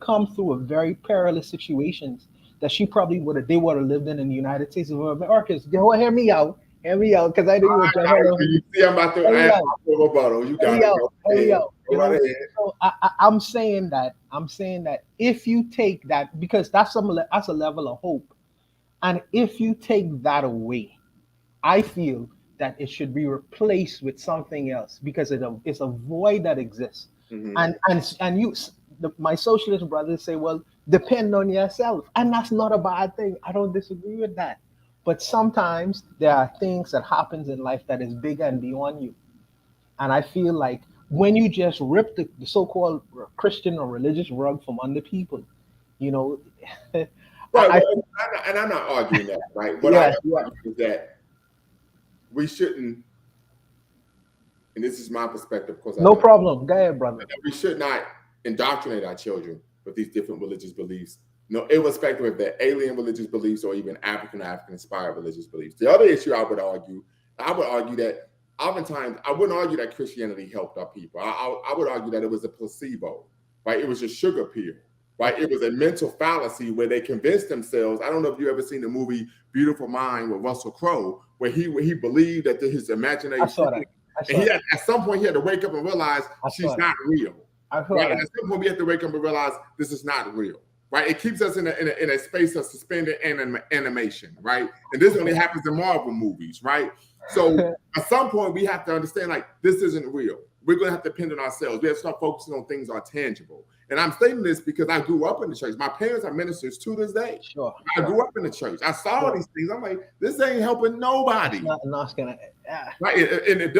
come through a very perilous situations that she probably would have lived in the United States of America. Hear me out, because I know you were you see, I'm about to ask for rebuttal. You got it. So I'm saying that if you take that, because that's a level of hope, and if you take that away, I feel that it should be replaced with something else, because it's a void that exists. Mm-hmm. My socialist brothers say, well, depend on yourself, and that's not a bad thing. I don't disagree with that. But sometimes there are things that happens in life that is bigger and beyond you. And I feel like when you just rip the so-called Christian or religious rug from under people, Right, and I'm not arguing that, right? What I argue is that we shouldn't, and this is my perspective, of course. No problem. Go ahead, brother. We should not indoctrinate our children with these different religious beliefs, irrespective of their alien religious beliefs or even African-inspired religious beliefs. The other issue I would argue that oftentimes, I wouldn't argue that Christianity helped our people. I would argue that it was a placebo, right? It was a sugar pill, right? It was a mental fallacy where they convinced themselves. I don't know if you ever seen the movie Beautiful Mind with Russell Crowe, where he believed that his imagination. I saw that. At some point, he had to wake up and realize she's not real. Right? And at some point, we have to wake up and realize this is not real. Right? It keeps us in a space of suspended animation, right? And this only happens in Marvel movies, right? So at some point, we have to understand, this isn't real. We're going to have to depend on ourselves. We have to start focusing on things that are tangible. And I'm stating this because I grew up in the church. My parents are ministers to this day. Sure. I grew up in the church. I saw these things. I'm like, this ain't helping nobody. Right? And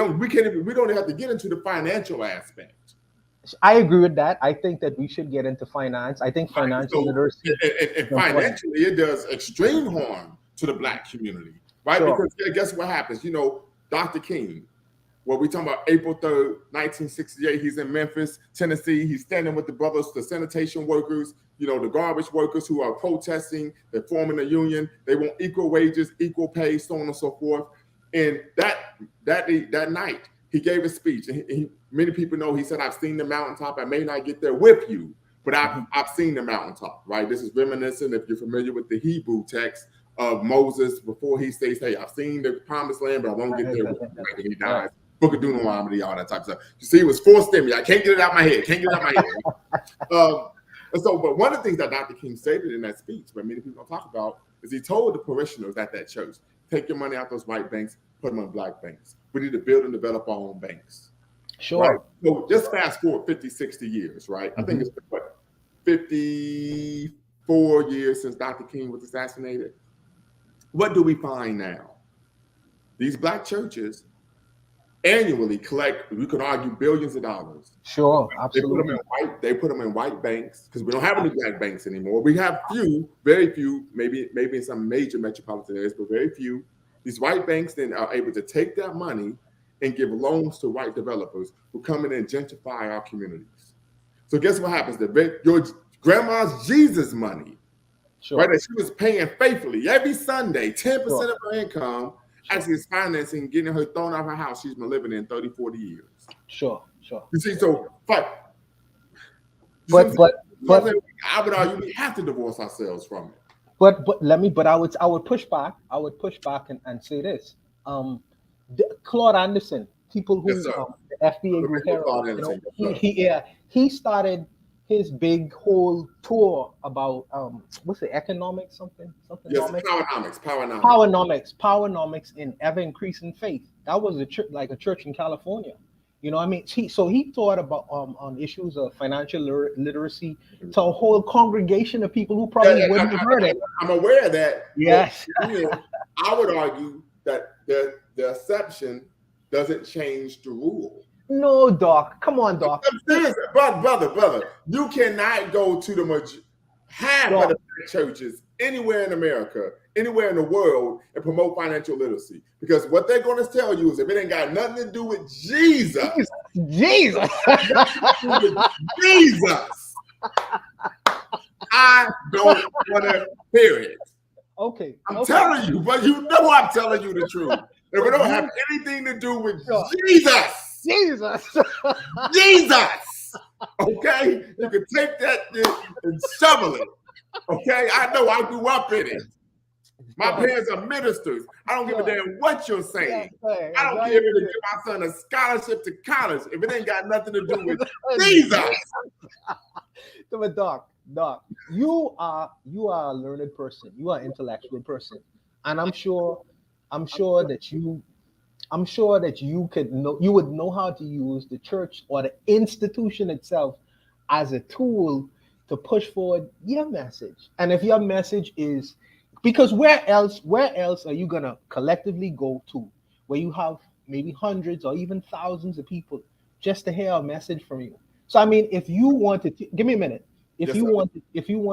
we don't have to get into the financial aspect. I agree with that. I think that we should get into finance. I think financial literacy. And financially, it does extreme harm to the Black community, right? Sure. Because guess what happens? Dr. King, we talking about April 3rd, 1968. He's in Memphis, Tennessee. He's standing with the brothers, the sanitation workers, the garbage workers who are protesting. They're forming a union. They want equal wages, equal pay, so on and so forth. And that night, he gave a speech. And many people know he said, I've seen the mountaintop. I may not get there with you, but I've seen the mountaintop, right? This is reminiscent, if you're familiar with the Hebrew text, of Moses before he says, hey, I've seen the promised land, but I won't get there with you. Right? And he dies Book of Deuteronomy, all that type of stuff. You see, it was forced in me. I can't get it out my head. And so, but one of the things that Dr. King stated in that speech, but many people don't talk about, is he told the parishioners at that church, take your money out those white banks, put them in black banks. We need to build and develop our own banks. Sure. Right? So just fast forward 50, 60 years, right? I think it's what, 54 years since Dr. King was assassinated. What do we find now? These black churches annually collect, we could argue, billions of dollars. Sure, absolutely. They put them in white banks because we don't have any black banks anymore. We have few, very few, maybe in some major metropolitan areas, but very few. These white banks then are able to take that money and give loans to white developers who come in and gentrify our communities. So guess what happens? Your grandma's Jesus money, right? That she was paying faithfully every Sunday, 10% of her income, actually is financing, getting her thrown out of her house she's been living in 30, 40 years. Sure. You see, so but I would argue we have to divorce ourselves from it. But I would push back. I would push back and say this. Claude Anderson, people who the FBA group Herald, he started his big whole tour about what's it, economics, something? Yes, powernomics in ever increasing faith. That was a church in California. You know what I mean? So he thought about on issues of financial literacy to a whole congregation of people who probably wouldn't have heard it. I'm aware of that. Yes. I would argue that the exception doesn't change the rule. No, Doc. Come on, Doc. I'm serious, brother. You cannot go to half of the churches anywhere in America, anywhere in the world, and promote financial literacy. Because what they're going to tell you is if it ain't got nothing to do with Jesus. I don't want to hear it. Okay. I'm telling you, but you know I'm telling you the truth. If it don't have anything to do with Jesus. Okay? You can take that and shovel it. Okay? I know I grew up in it. My parents are ministers. I don't give a damn what you're saying. I don't care if they give my son a scholarship to college if it ain't got nothing to do with Jesus. But Doc, you are a learned person. You are an intellectual person. And I'm sure that you would know how to use the church or the institution itself as a tool to push forward your message. And if your message is, because where else are you gonna collectively go to where you have maybe hundreds or even thousands of people just to hear a message from you? So I mean, if you want to give me a minute. If you want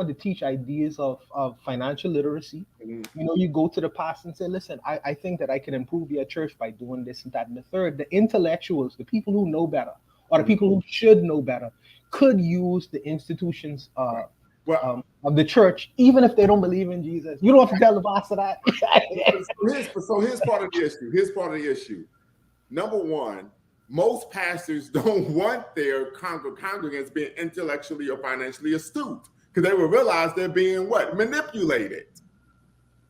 to teach ideas of financial literacy, you go to the pastor and say, listen, I think that I can improve your church by doing this and that and the third. The intellectuals, the people who know better, or the people who should know better, could use the institutions of the church, even if they don't believe in Jesus. You don't have to tell the pastor that. So here's part of the issue. Number one, most pastors don't want their congregants being intellectually or financially astute because they will realize they're being manipulated.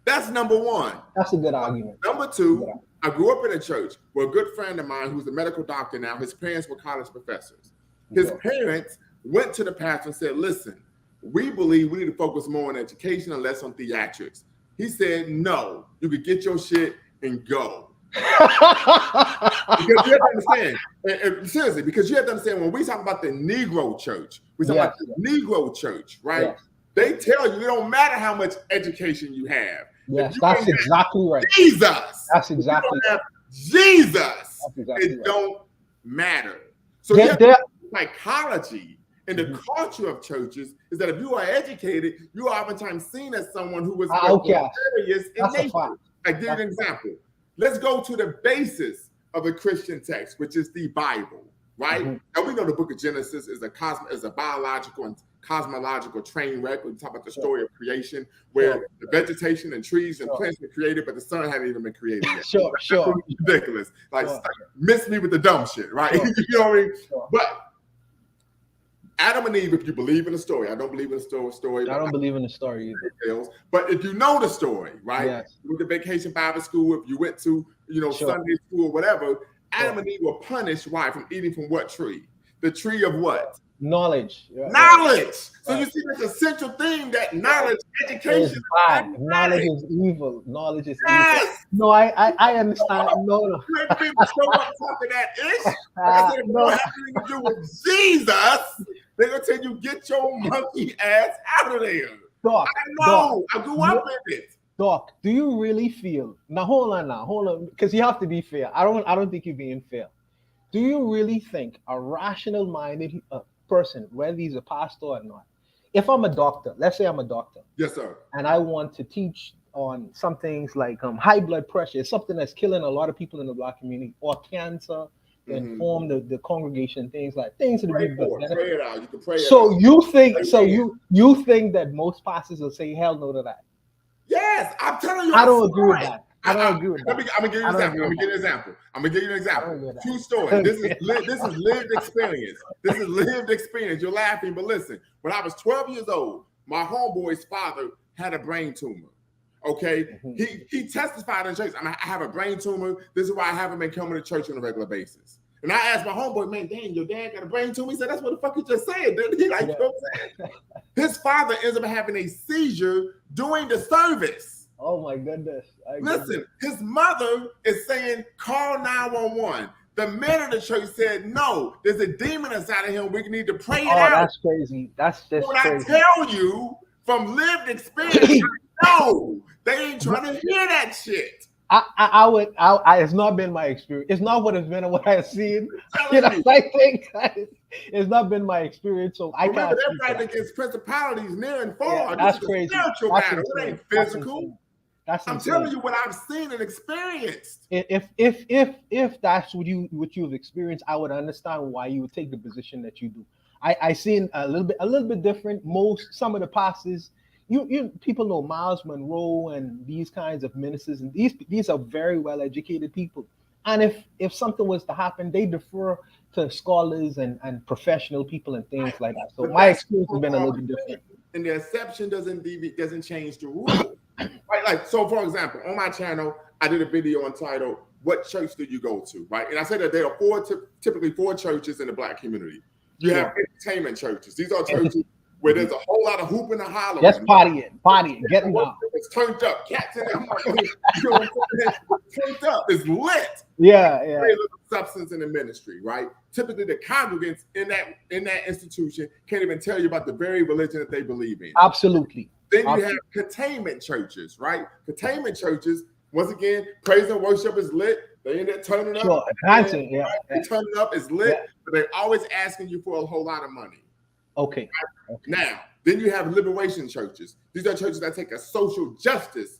That's number one. That's a good argument. Number two, I grew up in a church where a good friend of mine who's a medical doctor now, his parents were college professors. His parents went to the pastor and said, listen, we believe we need to focus more on education and less on theatrics. He said, no, you could get your shit and go. Because you have to understand, and seriously, because you have to understand when we talk about the Negro church, we talk about the Negro church, right? Yeah. They tell you it don't matter how much education you have. Yes, that's exactly right. Jesus. That's exactly right. Jesus. It don't matter. So psychology and the culture of churches is that if you are educated, you are oftentimes seen as someone who is serious in nature. I give you an example. Let's go to the basis of a Christian text, which is the Bible, right? And we know the book of Genesis is a biological and cosmological train wreck. We talk about the story of creation, where the vegetation and trees and plants were created, but the sun hadn't even been created yet. Sure. Ridiculous. Miss me with the dumb shit, right? You know what I mean? But Adam and Eve, if you believe in the story, I don't believe in the story. I don't believe in the story either. But if you know the story, right? Yes. You went to vacation Bible school, if you went to, Sunday school or whatever, Adam and Eve were punished. Why? From eating from what tree? The tree of what? Knowledge. Knowledge. So you see, that's a central thing, that knowledge, education is bad. Knowledge is evil. Knowledge is yes. evil. No, I understand. No. People show up talking that ish. Like I said, if no. it has anything to do with Jesus, they're gonna tell you, get your monkey ass out of there. Doc, I know. I grew up in it. Doc, do you really feel hold on, because you have to be fair. I don't think you're being fair. Do you really think a rational-minded person, whether he's a pastor or not, if I'm a doctor, let's say I'm a doctor, yes, sir, and I want to teach on some things like high blood pressure, it's something that's killing a lot of people in the Black community, or cancer, inform the congregation, things to the pray people. Pray it out. You can pray. So you think that most pastors will say hell no to that? Yes, I'm telling you. I don't agree with that. I don't agree with that. I'm gonna give you an example. True story. This is lived experience. This is lived experience. You're laughing, but listen. When I was 12 years old, my homeboy's father had a brain tumor. Okay, he testified in church. I have a brain tumor. This is why I haven't been coming to church on a regular basis. And I asked my homeboy, man, dang, your dad got a brain tumor? He said, that's what the fuck you just said. He like, you know what I'm saying? His father ends up having a seizure during the service. Oh my goodness. Listen, his mother is saying, call 911. The man of the church said, no, there's a demon inside of him. We need to pray it out. Oh, that's crazy. That's just crazy. I tell you from lived experience, no, they ain't trying to hear that shit. It's not been my experience. It's not what has been what I've seen. I think it's not been my experience. So I can't. They're fighting against principalities near and far. Yeah, that's crazy. Spiritual battle. It ain't physical. I'm telling you what I've seen and experienced. If that's what you've experienced, I would understand why you would take the position that you do. I seen a little bit different. Some of the pastors. You people know Miles Monroe and these kinds of ministers, and these are very well educated people. And if something was to happen, they defer to scholars and professional people and things like that. So my experience has been a little bit different. And the exception doesn't change the rule. Right? Like, so for example, on my channel, I did a video entitled, "What Church Do You Go To?" Right? And I said that there are typically four churches in the Black community. You have entertainment churches. These are churches where there's a whole lot of hooping and hollering. Just partying, getting out. It's turned up. Cats in it. Turned up. It's lit. Yeah. Very little substance in the ministry, right? Typically, the congregants in that institution can't even tell you about the very religion that they believe in. Absolutely. Then you have containment churches, right? Containment churches, once again, praise and worship is lit. They end up turning up. Sure. They turning up, it's lit, but they're always asking you for a whole lot of money. Okay. Now, then you have liberation churches. These are churches that take a social justice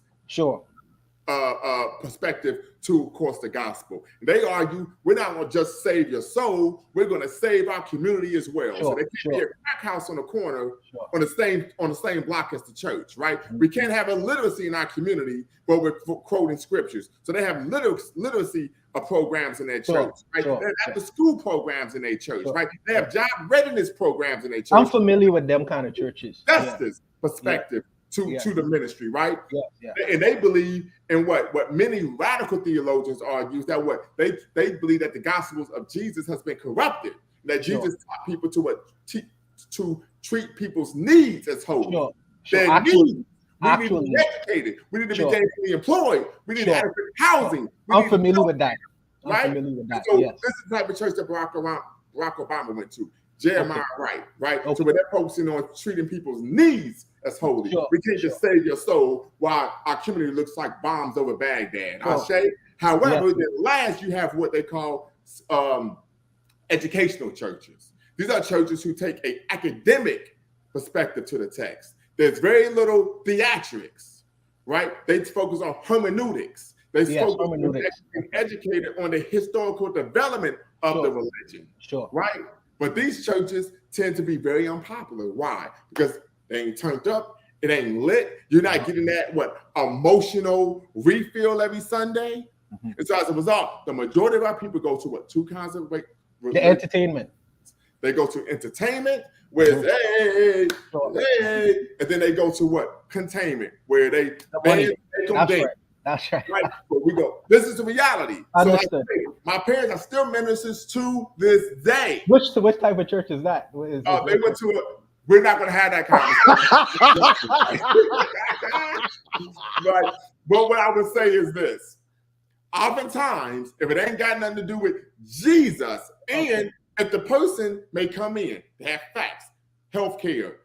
perspective to, of course, the gospel. They argue we're not going to just save your soul, we're going to save our community as well. So they can't be a crack house on the corner on the same block as the church, right? We can't have illiteracy in our community, but we're quoting scriptures. So they have literacy programs in their church, right? They have after-school programs in their church, right? They have job readiness programs in their church. I'm familiar with them kind of churches. Justice perspective to the ministry, right? Yeah. And they believe in what many radical theologians argue, is that what they believe that the gospels of Jesus has been corrupted, that Jesus taught people to treat people's needs as holy. Their needs. We need to be educated. We need to be gainfully employed. We need adequate housing. I'm familiar with that. Right? So this is the type of church that Barack Obama went to. Jeremiah right? So when they're focusing on treating people's needs as holy, we can't just save your soul while our community looks like bombs over Baghdad. However, then last you have what they call educational churches. These are churches who take an academic perspective to the text. There's very little theatrics, right? They focus on hermeneutics. They focus on being educated on the historical development of the religion, right? But these churches tend to be very unpopular. Why? Because they ain't turned up. It ain't lit. You're not getting that emotional refill every Sunday. And so as a result, the majority of our people go to two kinds of the entertainment. They go to entertainment, where it's hey, and then they go to containment, where they That's right. Right? But we go, this is the reality. Understood. So my parents are still ministers to this day. Which type of church is that? They went to we're not going to have that conversation. Right. But what I would say is this. Oftentimes, if it ain't got nothing to do with Jesus, and if the person may come in, they have facts, healthcare,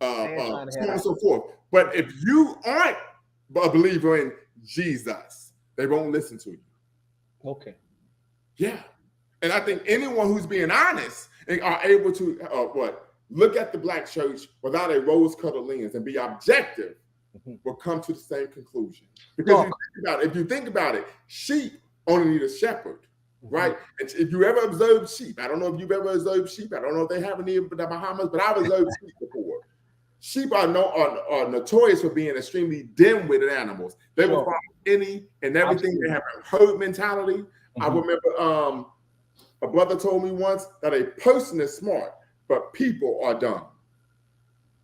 so on and so forth. But if you aren't a believer in Jesus, they won't listen to you. Okay. Yeah. And I think anyone who's being honest and are able to look at the Black church without a rose-colored lens and be objective will come to the same conclusion. Because if you think about it, sheep only need a shepherd, right? And if you ever observed sheep, I don't know if you've ever observed sheep. I don't know if they have any in the Bahamas, but I've observed sheep before. Sheep are notorious for being extremely dim-witted animals. They will follow any and everything. Absolutely. They have a herd mentality. I remember a brother told me once that a person is smart, but people are dumb.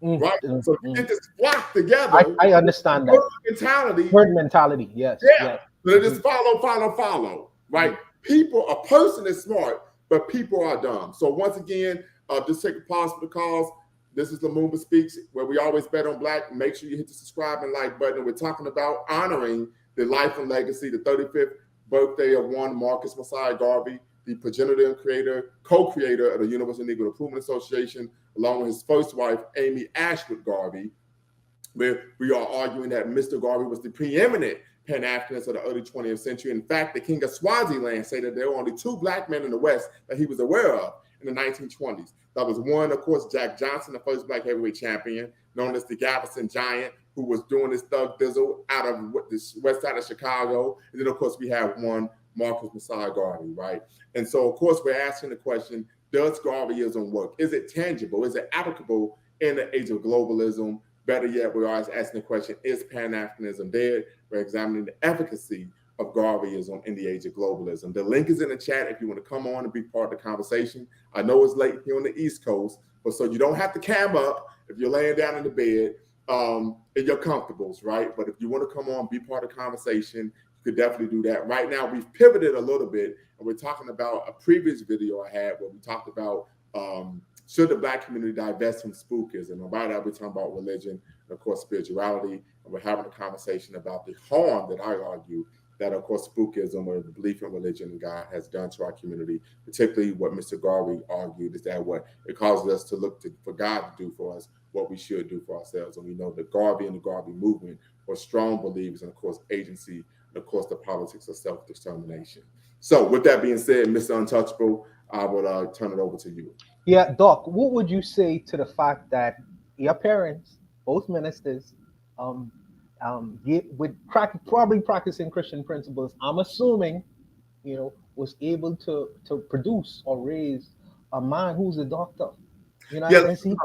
Right? So you get this flock together. I understand that. Herd mentality, yes. Yeah. So they just follow. Right? A person is smart, but people are dumb. So once again, just take a pause for the calls. This is Lumumba Speaks, where we always bet on Black. Make sure you hit the subscribe and like button. We're talking about honoring the life and legacy, the 35th birthday of one Marcus Messiah Garvey, the progenitor and co-creator of the Universal Negro Improvement Association, along with his first wife, Amy Ashwood Garvey, where we are arguing that Mr. Garvey was the preeminent Pan-Africanist of the early 20th century. In fact, the king of Swaziland said that there were only 2 Black men in the West that he was aware of in the 1920s. That was one, of course, Jack Johnson, the first Black heavyweight champion, known as the Galveston Giant, who was doing his thug dizzle out of the west side of Chicago. And then, of course, we have one, Marcus Messiah Garvey, right? And so, of course, we're asking the question, does Garveyism work? Is it tangible? Is it applicable in the age of globalism? Better yet, we're always asking the question, is Pan-Africanism dead? We're examining the efficacy of Garveyism in the age of globalism. The link is in the chat if you want to come on and be part of the conversation. I know it's late here on the East Coast, but so you don't have to cam up if you're laying down in the bed in your comfortables, right? But if you want to come on, be part of the conversation, you could definitely do that. Right now, we've pivoted a little bit, and we're talking about a previous video I had where we talked about should the Black community divest from spookism? And by that, we're talking about religion and, of course, spirituality. And we're having a conversation about the harm that I argue that, of course, spookism or the belief in religion and God has done to our community, particularly what Mr. Garvey argued is that what it causes us to look for God to do for us what we should do for ourselves. And we know that Garvey and the Garvey movement were strong believers in, of course, agency and, of course, the politics of self-determination. So with that being said, Mr. Untouchable, I would turn it over to you. Yeah, Doc, what would you say to the fact that your parents, both ministers, probably practicing Christian principles, I'm assuming, was able to produce or raise a man who's a doctor? That's New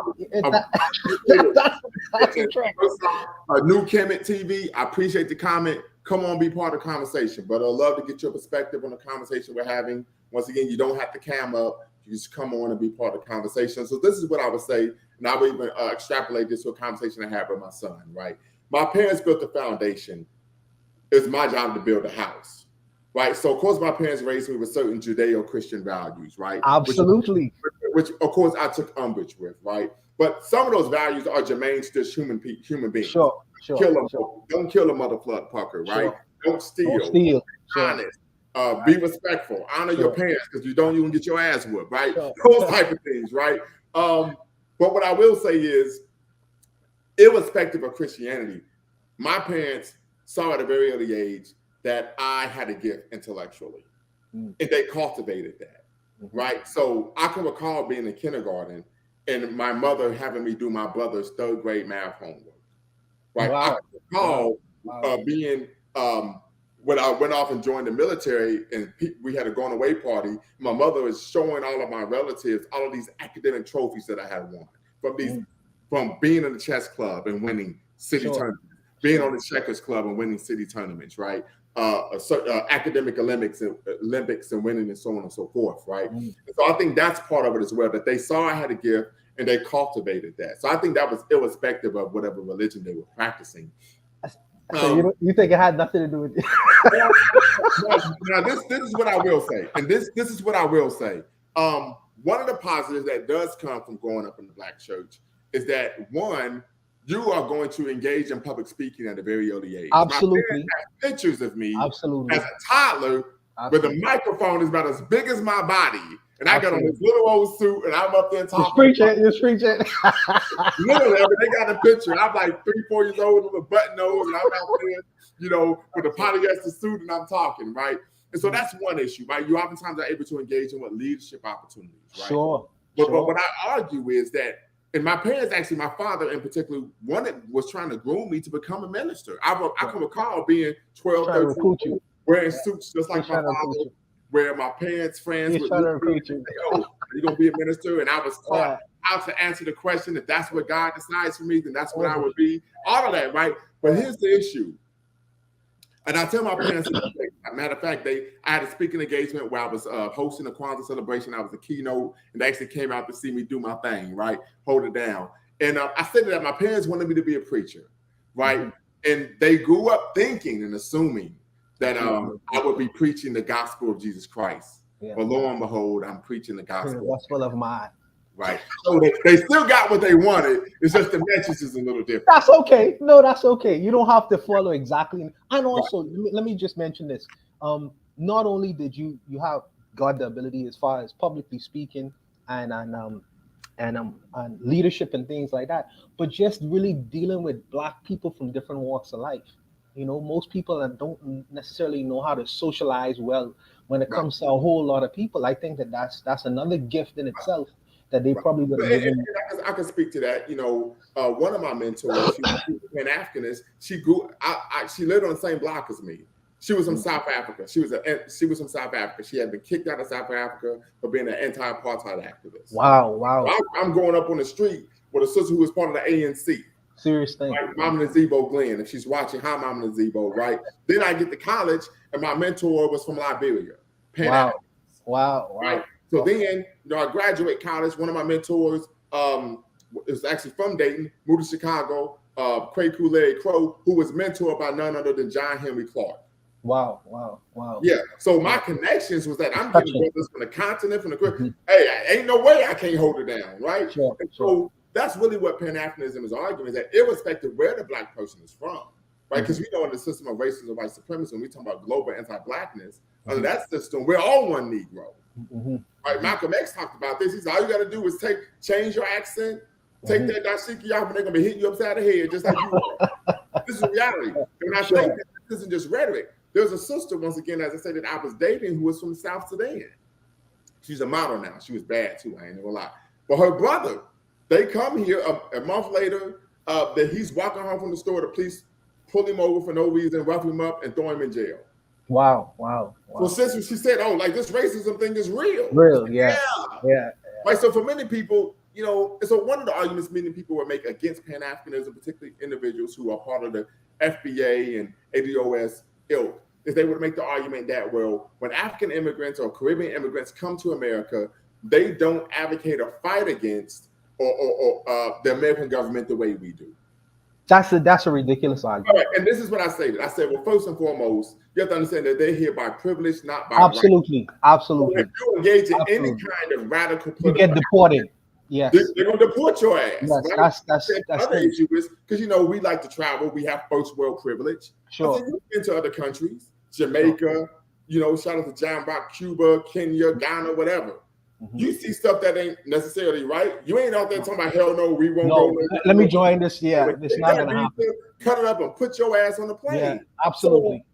Kemet TV. I appreciate the comment. Come on, be part of the conversation. But I'd love to get your perspective on the conversation we're having. Once again, you don't have to cam up. You just come on and be part of the conversation. So this is what I would say, and I would even extrapolate this to a conversation I had with my son, right? My parents built the foundation. It's my job to build a house, right? So, of course, my parents raised me with certain Judeo-Christian values, right? Absolutely. Which, of course, I took umbrage with, right? But some of those values are germane to just human beings. Sure. Don't kill a motherfucker, right? Sure. Don't steal. Honest. Be respectful. Honor your parents because you don't even get your ass whooped, right? Those type of things, right? But what I will say is, irrespective of Christianity, my parents saw at a very early age that I had a gift intellectually, and they cultivated that, right? So I can recall being in kindergarten and my mother having me do my brother's 3rd grade math homework, right? Wow. I can recall being when I went off and joined the military and we had a going away party. My mother was showing all of my relatives all of these academic trophies that I had won from being in the chess club and winning city tournaments, being on the checkers club and winning city tournaments, right? Academic Olympics and winning and so on and so forth, right? And so I think that's part of it as well, that they saw I had a gift and they cultivated that. So I think that was irrespective of whatever religion they were practicing. So you think it had nothing to do with it? Now this is what I will say, and this is what I will say. One of the positives that does come from growing up in the Black church is that, one, you are going to engage in public speaking at a very early age. Absolutely. My parents have pictures of me Absolutely. as a toddler with a microphone is about as big as my body. And I got on this little old suit and I'm up there talking. Just preach it. Literally, they got a picture. I'm like 3-4 years old with a button nose and I'm out there, with a polyester suit and I'm talking, right? And so that's one issue, right? You oftentimes are able to engage in leadership opportunities, right? Sure. But what I argue is that, and my parents, actually, my father in particular, was trying to groom me to become a minister. I can recall being 12, 13, wearing suits just like my father, where my parents' friends would look at me and say, "Oh, you're going to be a minister?" And I was taught how to answer the question. If that's what God decides for me, then that's what I would be. All of that, right? But here's the issue. And I tell my parents, matter of fact, I had a speaking engagement where I was hosting a Kwanzaa celebration. I was a keynote, and they actually came out to see me do my thing, right? Hold it down. And I said that my parents wanted me to be a preacher, right? Mm-hmm. And they grew up thinking and assuming that I would be preaching the gospel of Jesus Christ. Yeah. But lo and behold, I'm preaching the gospel of mine. Right. So they still got what they wanted. It's just the message is a little different. That's okay. No, that's okay. You don't have to follow exactly. And also, let me just mention this. Not only did you have got the ability as far as publicly speaking and leadership and things like that, but just really dealing with Black people from different walks of life. Most people don't necessarily know how to socialize well when it comes to a whole lot of people. I think that's another gift in itself. That they probably would have given. I can speak to that. One of my mentors, she was a Pan-Africanist. She lived on the same block as me. She was from South Africa. She was from South Africa. She had been kicked out of South Africa for being an anti-apartheid activist. Wow. I'm growing up on the street with a sister who was part of the ANC. Serious thing. Right? Mama Nazebo Glenn. If she's watching, hi, Mama Nazebo, right? Then I get to college, and my mentor was from Liberia. Wow. Right? So then, I graduate college. One of my mentors is actually from Dayton, moved to Chicago, Kwaku Crow, who was mentored by none other than John Henry Clark. Wow. Yeah. So my connections was that I'm getting brothers from the continent, from the Caribbean. Hey, ain't no way I can't hold it down, right? Sure. So that's really what Pan-Africanism is arguing, is that irrespective of where the Black person is from, right? Because we know in the system of racism and white supremacy, when we talk about global anti-Blackness, under that system, we're all one Negro. Mm-hmm. Right, Malcolm X talked about this. He said, all you got to do is change your accent, take that dashiki off, and they're going to be hitting you upside the head, just like you are. This is reality. And I think that this isn't just rhetoric. There's a sister, once again, as I said, that I was dating, who was from South Sudan. She's a model now. She was bad, too. I ain't gonna lie. But her brother, they come here a month later, that he's walking home from the store, the police pull him over for no reason, rough him up, and throw him in jail. Wow. Well, since she said, this racism thing is real. Yeah. Right. So for many people, so one of the arguments many people would make against Pan-Africanism, particularly individuals who are part of the FBA and ADOS ilk, is they would make the argument that, well, when African immigrants or Caribbean immigrants come to America, they don't advocate or fight against or the American government the way we do. That's a ridiculous argument. Right. And this is what I say. I said, well, first and foremost, you have to understand that they're here by privilege, not by Absolutely. right. Absolutely. So if you engage in any kind of radical political, you get deported. Yes. They're going to deport your ass. Yes, right? That's other issue is because we like to travel. We have first world privilege. Sure. You've been to other countries, Jamaica. Shout out to John Brock, Cuba, Kenya, Ghana, whatever. Mm-hmm. You see stuff that ain't necessarily right. You ain't out there talking about hell no, we won't go. Let me join this. Yeah, it's not gonna happen. Cut it up and put your ass on the plane. Yeah, absolutely.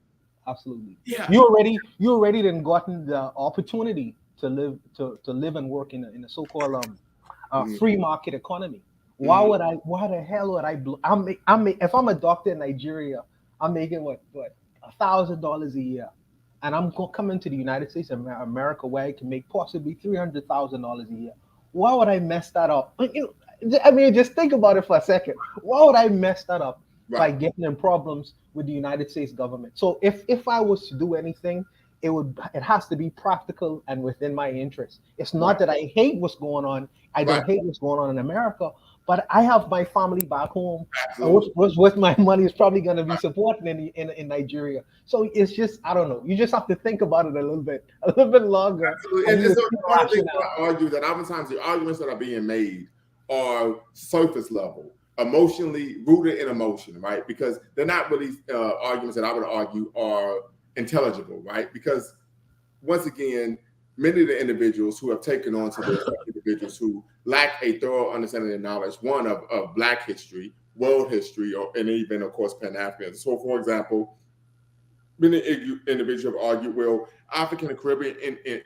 Yeah. You already then gotten the opportunity to live and work in a so-called free market economy. Why the hell would I if I'm a doctor in Nigeria, I'm making what $1,000 a year. And I'm coming to the United States of America where I can make possibly $300,000 a year. Why would I mess that up? Just think about it for a second. Why would I mess that up by getting in problems with the United States government? So if I was to do anything, it has to be practical and within my interest. It's not Right. that I hate what's going on. I don't Right. hate what's going on in America, but I have my family back home, and Absolutely. what's with my money is probably going to be supporting in Nigeria. So it's just, I don't know. You just have to think about it a little bit longer, Absolutely. and And you will so see the one of the things rationale. that I argue that oftentimes the arguments that are being made are surface level, emotionally rooted in emotion, right? Because they're not really arguments that I would argue are intelligible, right? Because once again, many of the individuals who have taken on to this are individuals who lack a thorough understanding and knowledge, one of Black history, world history, and even, of course, Pan-Africanism. So, for example, many individuals have argued, well, African and Caribbean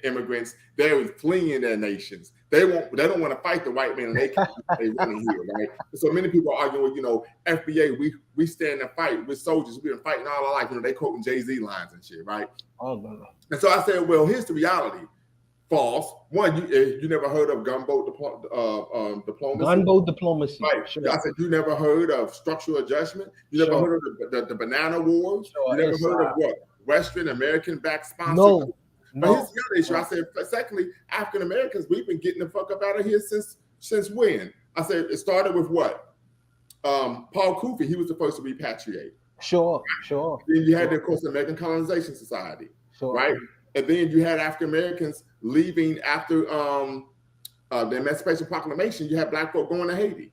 immigrants, they're fleeing their nations. They don't want to fight the white man, and they want to hear, right? So many people argue, well, FBA, we stand and fight. We're soldiers. We've been fighting all our life. They quoting Jay-Z lines and shit, right? Oh, no. And so I said, well, here's the reality. False. One, you never heard of gunboat diplomacy? Gunboat diplomacy. Right. Sure. I said, you never heard of structural adjustment? You never heard of the banana wars? Sure. You never heard of what? Western American-backed sponsored? No. But here's the other issue. I said, secondly, African Americans, we've been getting the fuck up out of here since when? I said, it started with what? Paul Kufi, he was the first to repatriate. Sure. Then you had, of course, the American Colonization Society, right? And then you had African Americans leaving after the Emancipation Proclamation. You had Black folk going to Haiti,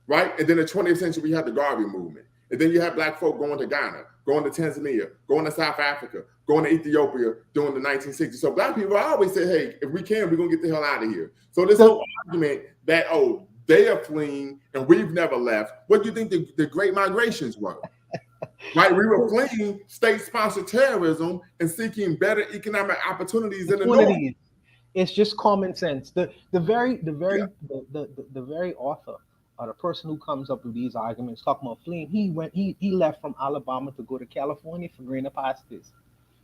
right? And then in the 20th century, we had the Garvey movement. And then you had Black folk going to Ghana, going to Tanzania, going to South Africa, going to Ethiopia during the 1960s. So Black people always say, hey, if we can, we're going to get the hell out of here. So this whole argument that, oh, they are fleeing and we've never left. What do you think the Great Migrations were? Right, we were fleeing state-sponsored terrorism and seeking better economic opportunities in the North. It's just common sense. The very author or the person who comes up with these arguments talking about fleeing, he left from Alabama to go to California for greener pastures.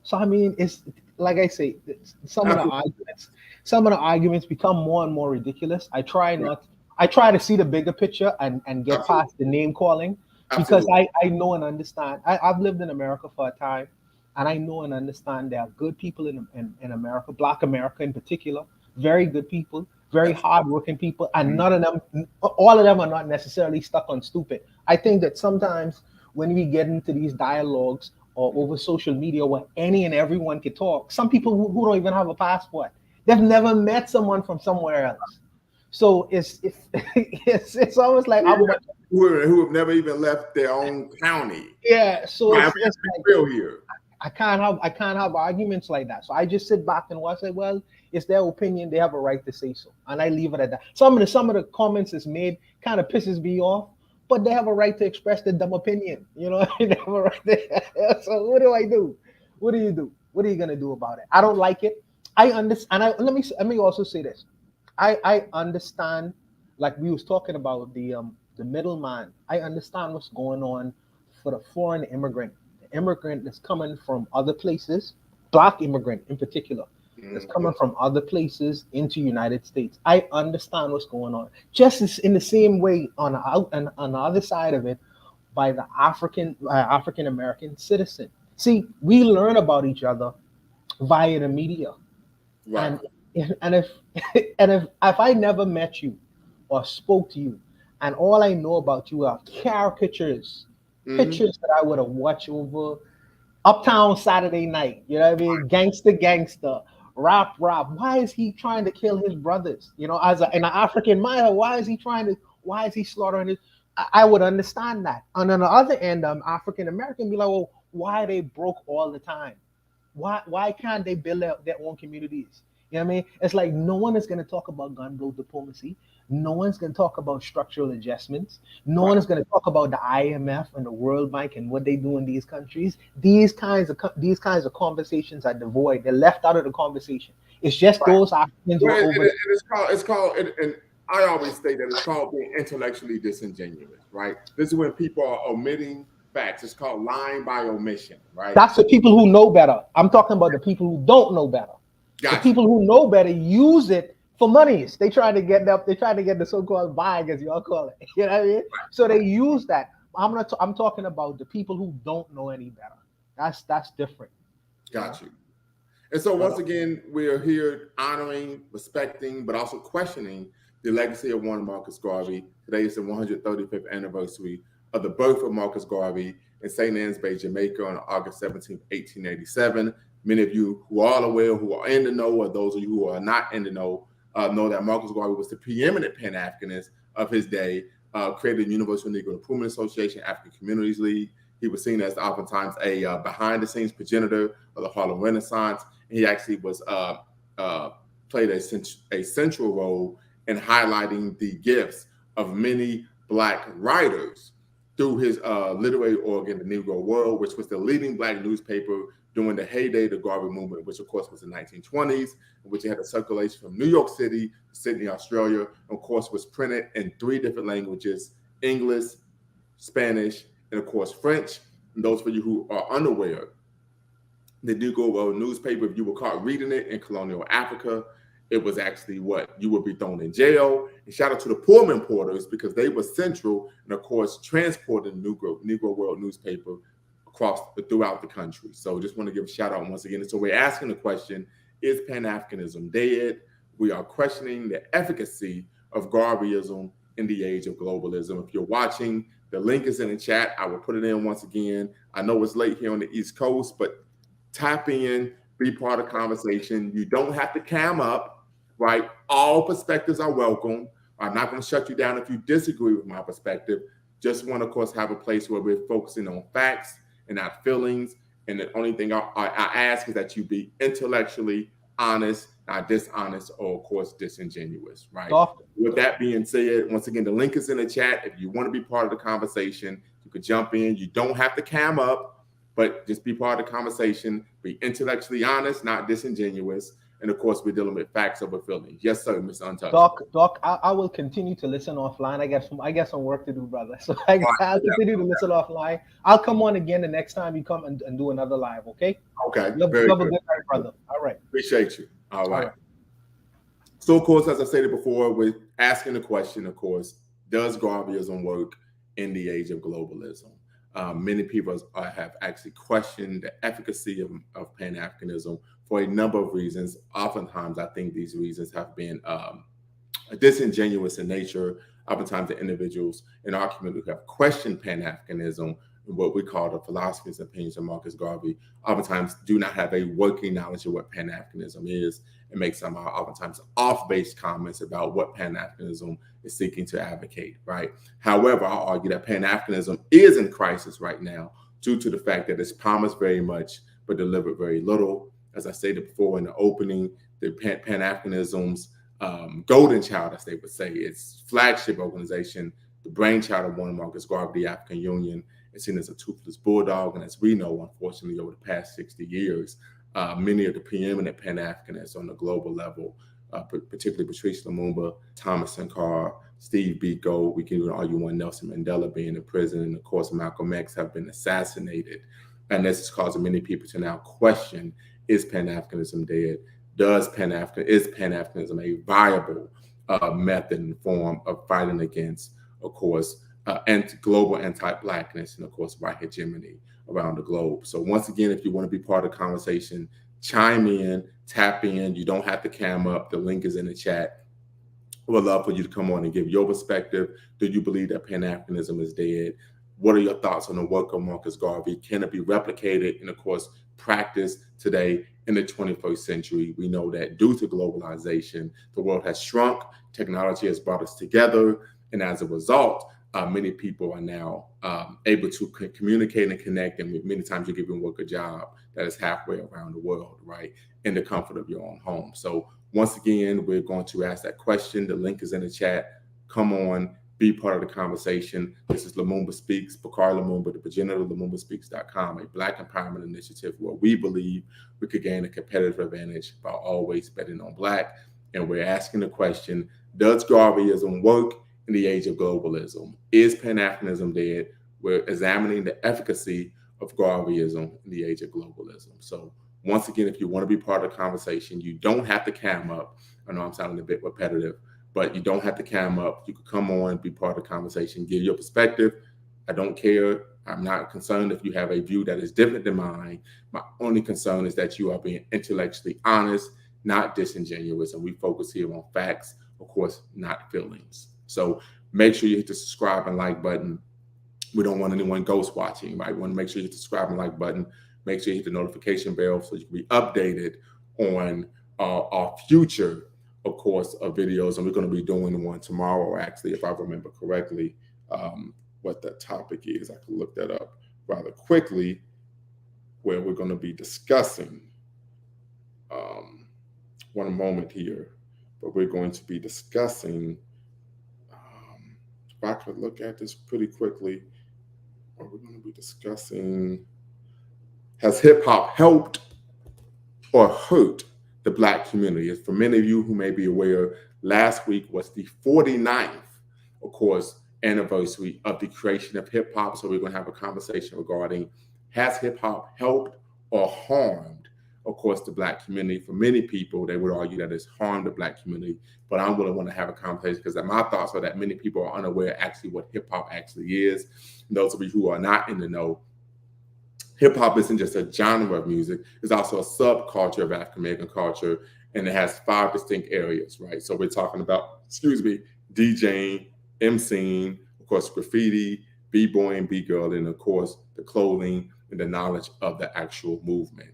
So I mean, it's like I say, some of the arguments become more and more ridiculous. I try to see the bigger picture and get past the name calling. Because I know and understand. I've lived in America for a time, and I know and understand there are good people in America, Black America in particular, very good people, very hardworking people, and none of them, all of them are not necessarily stuck on stupid. I think that sometimes when we get into these dialogues or over social media where any and everyone can talk, some people who don't even have a passport, they've never met someone from somewhere else. So it's almost like who have never even left their own county. Yeah, so it's like, real here. I can't have arguments like that. So I just sit back and watch it. Well, it's their opinion; they have a right to say so, and I leave it at that. Some of the comments it's made kind of pisses me off, but they have a right to express their dumb opinion. They have a right to, so what do I do? What do you do? What are you gonna do about it? I don't like it. I understand. Let me also say this. I understand, like we was talking about the middleman. I understand what's going on for the foreign immigrant, the immigrant that's coming from other places, Black immigrant in particular, that's coming from other places into United States. I understand what's going on. Just as in the same way on the other side of it, by the African American citizen. See, we learn about each other via the media, right? And if I never met you or spoke to you, and all I know about you are caricatures, pictures that I would have watched over Uptown Saturday Night, you know what I mean? Gangster, rap. Why is he trying to kill his brothers? As an African male, why is he slaughtering his? I would understand that. And on the other end, African American be like, well, why are they broke all the time? Why can't they build their own communities? You know what I mean? It's like no one is going to talk about gunboat diplomacy. No one's going to talk about structural adjustments. No one is going to talk about the IMF and the World Bank and what they do in these countries. These kinds of conversations are devoid. They're left out of the conversation. It's just those Africans who are over. It's called, and I always say that it's called being intellectually disingenuous, right? This is when people are omitting facts. It's called lying by omission, right? That's the people who know better. I'm talking about the people who don't know better. Gotcha. The people who know better use it for monies. They try to get the so-called bag, as y'all call it. You know what I mean? So they use that. I'm talking about the people who don't know any better. That's different. Got you. And so once again, we're here honoring, respecting, but also questioning the legacy of one Marcus Garvey. Today is the 135th anniversary of the birth of Marcus Garvey in St. Anne's Bay, Jamaica on August 17, 1887. Many of you who are aware, who are in the know, or those of you who are not in the know that Marcus Garvey was the preeminent Pan-Africanist of his day, created the Universal Negro Improvement Association, African Communities League. He was seen as oftentimes a behind-the-scenes progenitor of the Harlem Renaissance. He actually was played a central role in highlighting the gifts of many Black writers through his literary organ, the Negro World, which was the leading Black newspaper during the heyday of the Garvey movement, which of course was the 1920s, in which it had a circulation from New York City to Sydney, Australia, and of course was printed in 3 different languages: English, Spanish, and of course French. And those for you who are unaware, the Negro World newspaper, if you were caught reading it in colonial Africa, it was actually what? You would be thrown in jail. And shout out to the Pullman porters, because they were central and of course transporting the Negro World newspaper throughout the country. So just want to give a shout out once again. And so we're asking the question, is Pan-Africanism dead? We are questioning the efficacy of Garveyism in the age of globalism. If you're watching, the link is in the chat. I will put it in once again. I know it's late here on the East Coast, but tap in, be part of the conversation. You don't have to cam up, right? All perspectives are welcome. I'm not going to shut you down if you disagree with my perspective. Just want to, of course, have a place where we're focusing on facts and not feelings. And the only thing I ask is that you be intellectually honest, not dishonest, or of course disingenuous, right? With that being said, once again, the link is in the chat. If you want to be part of the conversation, you could jump in. You don't have to cam up, but just be part of the conversation. Be intellectually honest, not disingenuous. And of course, we're dealing with facts over feelings. Yes, sir, Mr. Untouchable. Doc, I will continue to listen offline. I got some work to do, brother. So I'll continue to listen offline. I'll come on again the next time you come and do another live, okay? Okay. You have a good night, brother. All right. Appreciate you. All right. So, of course, as I stated before, we're asking the question, of course, does Garveyism work in the age of globalism? Many people have actually questioned the efficacy of Pan-Africanism for a number of reasons. Oftentimes, I think these reasons have been disingenuous in nature. Oftentimes, the individuals in our community who have questioned Pan-Africanism and what we call the philosophies and opinions of Marcus Garvey, oftentimes do not have a working knowledge of what Pan-Africanism is, and make some oftentimes off-base comments about what Pan-Africanism is seeking to advocate, right? However, I'll argue that Pan-Africanism is in crisis right now due to the fact that it's promised very much but delivered very little. As I stated before in the opening, the Pan-Africanism's golden child, as they would say, its flagship organization, the brainchild of one Marcus Garvey, the African Union, is seen as a toothless bulldog. And as we know, unfortunately, over the past 60 years, many of the preeminent Pan-Africanists on the global level, particularly Patrice Lumumba, Thomas Sankara, Steve Biko, we can even argue one Nelson Mandela being in prison, and of course Malcolm X, have been assassinated. And this is causing many people to now question, is Pan-Africanism dead? Is Pan-Africanism a viable method and form of fighting against, of course, global anti-Blackness and, of course, white hegemony around the globe? So once again, if you want to be part of the conversation, chime in, tap in. You don't have to cam up. The link is in the chat. We'd love for you to come on and give your perspective. Do you believe that Pan-Africanism is dead? What are your thoughts on the work of Marcus Garvey? Can it be replicated and, of course, practiced today in the 21st century? We know that due to globalization, the world has shrunk. Technology has brought us together. And as a result, many people are now able to communicate and connect. And many times you're giving work a job that is halfway around the world, right? In the comfort of your own home. So once again, we're going to ask that question. The link is in the chat. Come on. Be part of the conversation. This is Lumumba Speaks, Bakari Lumumba, the progenitor of LumumbaSpeaks.com, a Black empowerment initiative where we believe we could gain a competitive advantage by always betting on Black. And we're asking the question, does Garveyism work in the age of globalism? Is Pan-Africanism dead? We're examining the efficacy of Garveyism in the age of globalism. So once again, if you want to be part of the conversation, you don't have to cam up. I know I'm sounding a bit repetitive, but you don't have to cam up. You could come on, be part of the conversation, give your perspective. I don't care. I'm not concerned if you have a view that is different than mine. My only concern is that you are being intellectually honest, not disingenuous, and we focus here on facts, of course, not feelings. So make sure you hit the subscribe and like button. We don't want anyone ghost watching, right? We want to make sure you hit the subscribe and like button. Make sure you hit the notification bell so you can be updated on our future, of course, of videos. And we're going to be doing one tomorrow, actually, if I remember correctly. What that topic is, I can look that up rather quickly, where we're going to be discussing. One moment here, but we're going to be discussing. If I could look at this pretty quickly, what we're going to be discussing: has hip hop helped or hurt the Black community? As for many of you who may be aware, last week was the 49th, of course, anniversary of the creation of hip hop. So we're going to have a conversation regarding, has hip hop helped or harmed, of course, the Black community? For many people, they would argue that it's harmed the Black community, but I'm going to want to have a conversation because my thoughts are that many people are unaware actually what hip hop actually is. And those of you who are not in the know, hip hop isn't just a genre of music, it's also a subculture of African American culture, and it has 5 distinct areas, right? So we're talking about, DJing, MCing, of course, graffiti, b-boying, b-girling, and of course, the clothing and the knowledge of the actual movement.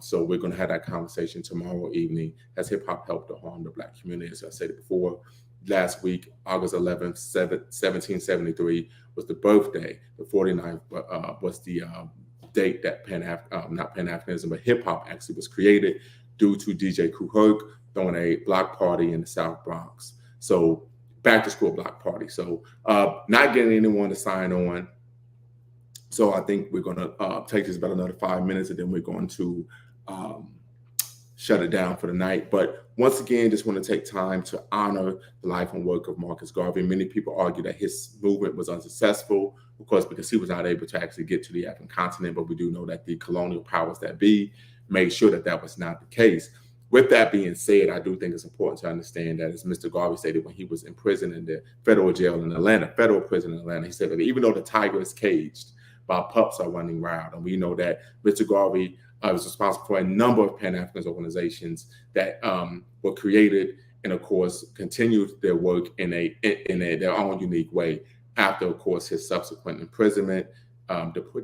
So we're going to have that conversation tomorrow evening. Has hip hop helped or harmed the Black community? As I said before, last week, August 11th, 1773 was the birthday. The 49th was the date that not Pan-Africanism, but hip hop actually was created due to DJ Kool Herc throwing a block party in the South Bronx. So back to school block party. So not getting anyone to sign on. So I think we're going to take this about another 5 minutes, and then we're going to shut it down for the night. But once again, just want to take time to honor the life and work of Marcus Garvey. Many people argue that his movement was unsuccessful, of course, because he was not able to actually get to the African continent. But we do know that the colonial powers that be made sure that that was not the case. With that being said, I do think it's important to understand that, as Mr. Garvey stated when he was in prison in the federal jail in Atlanta, federal prison in Atlanta, he said that even though the tiger is caged, while pups are running wild. And we know that Mr. Garvey was responsible for a number of Pan-Africanist organizations that were created and, of course, continued their work in their own unique way after, of course, his subsequent imprisonment,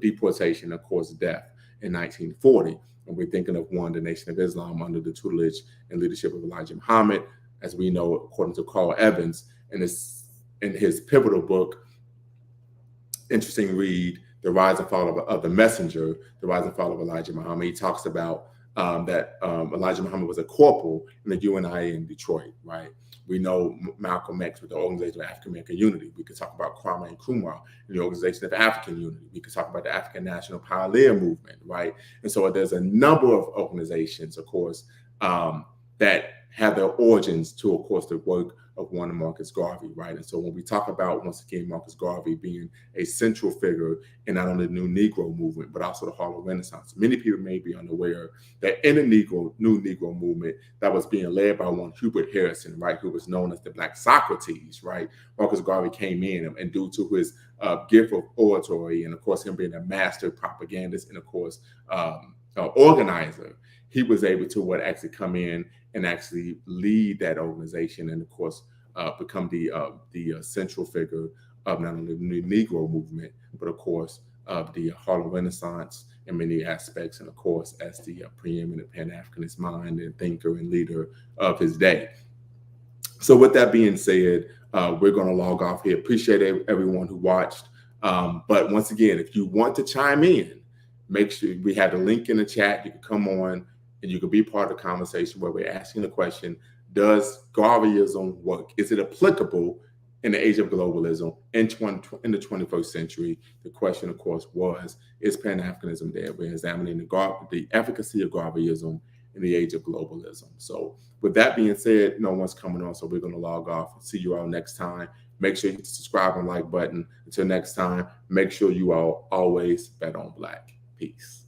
deportation, of course, death in 1940. And we're thinking of one, the Nation of Islam, under the tutelage and leadership of Elijah Muhammad, as we know, according to Carl Evans, in his pivotal book, interesting read, The Rise and Fall of the Messenger, The Rise and Fall of Elijah Muhammad. He talks about that Elijah Muhammad was a corporal in the UNIA in Detroit, right? We know Malcolm X with the Organization of African American Unity. We could talk about Kwame Nkrumah and the Organization of African Unity. We could talk about the African National Pioneer Movement, right? And so there's a number of organizations, of course, that have their origins to, of course, the work of one Marcus Garvey, right? And so when we talk about, once again, Marcus Garvey being a central figure in not only the New Negro movement, but also the Harlem Renaissance, many people may be unaware that in the New Negro movement that was being led by one Hubert Harrison, right, who was known as the Black Socrates, right? Marcus Garvey came in, and due to his gift of oratory and, of course, him being a master propagandist and, of course, organizer, he was able to actually come in and actually lead that organization and, of course, become the central figure of not only the New Negro movement, but, of course, of the Harlem Renaissance in many aspects, and, of course, as the preeminent Pan-Africanist mind and thinker and leader of his day. So with that being said, we're going to log off here. Appreciate everyone who watched. But once again, if you want to chime in, make sure we have the link in the chat. You can come on and you can be part of the conversation where we're asking the question, does Garveyism work? Is it applicable in the age of globalism in the 21st century? The question, of course, was, is Pan-Africanism there? We're examining the efficacy of Garveyism in the age of globalism. So with that being said, no one's coming on, so we're going to log off. See you all next time. Make sure you hit the subscribe and like button. Until next time, make sure you all always bet on Black. Peace.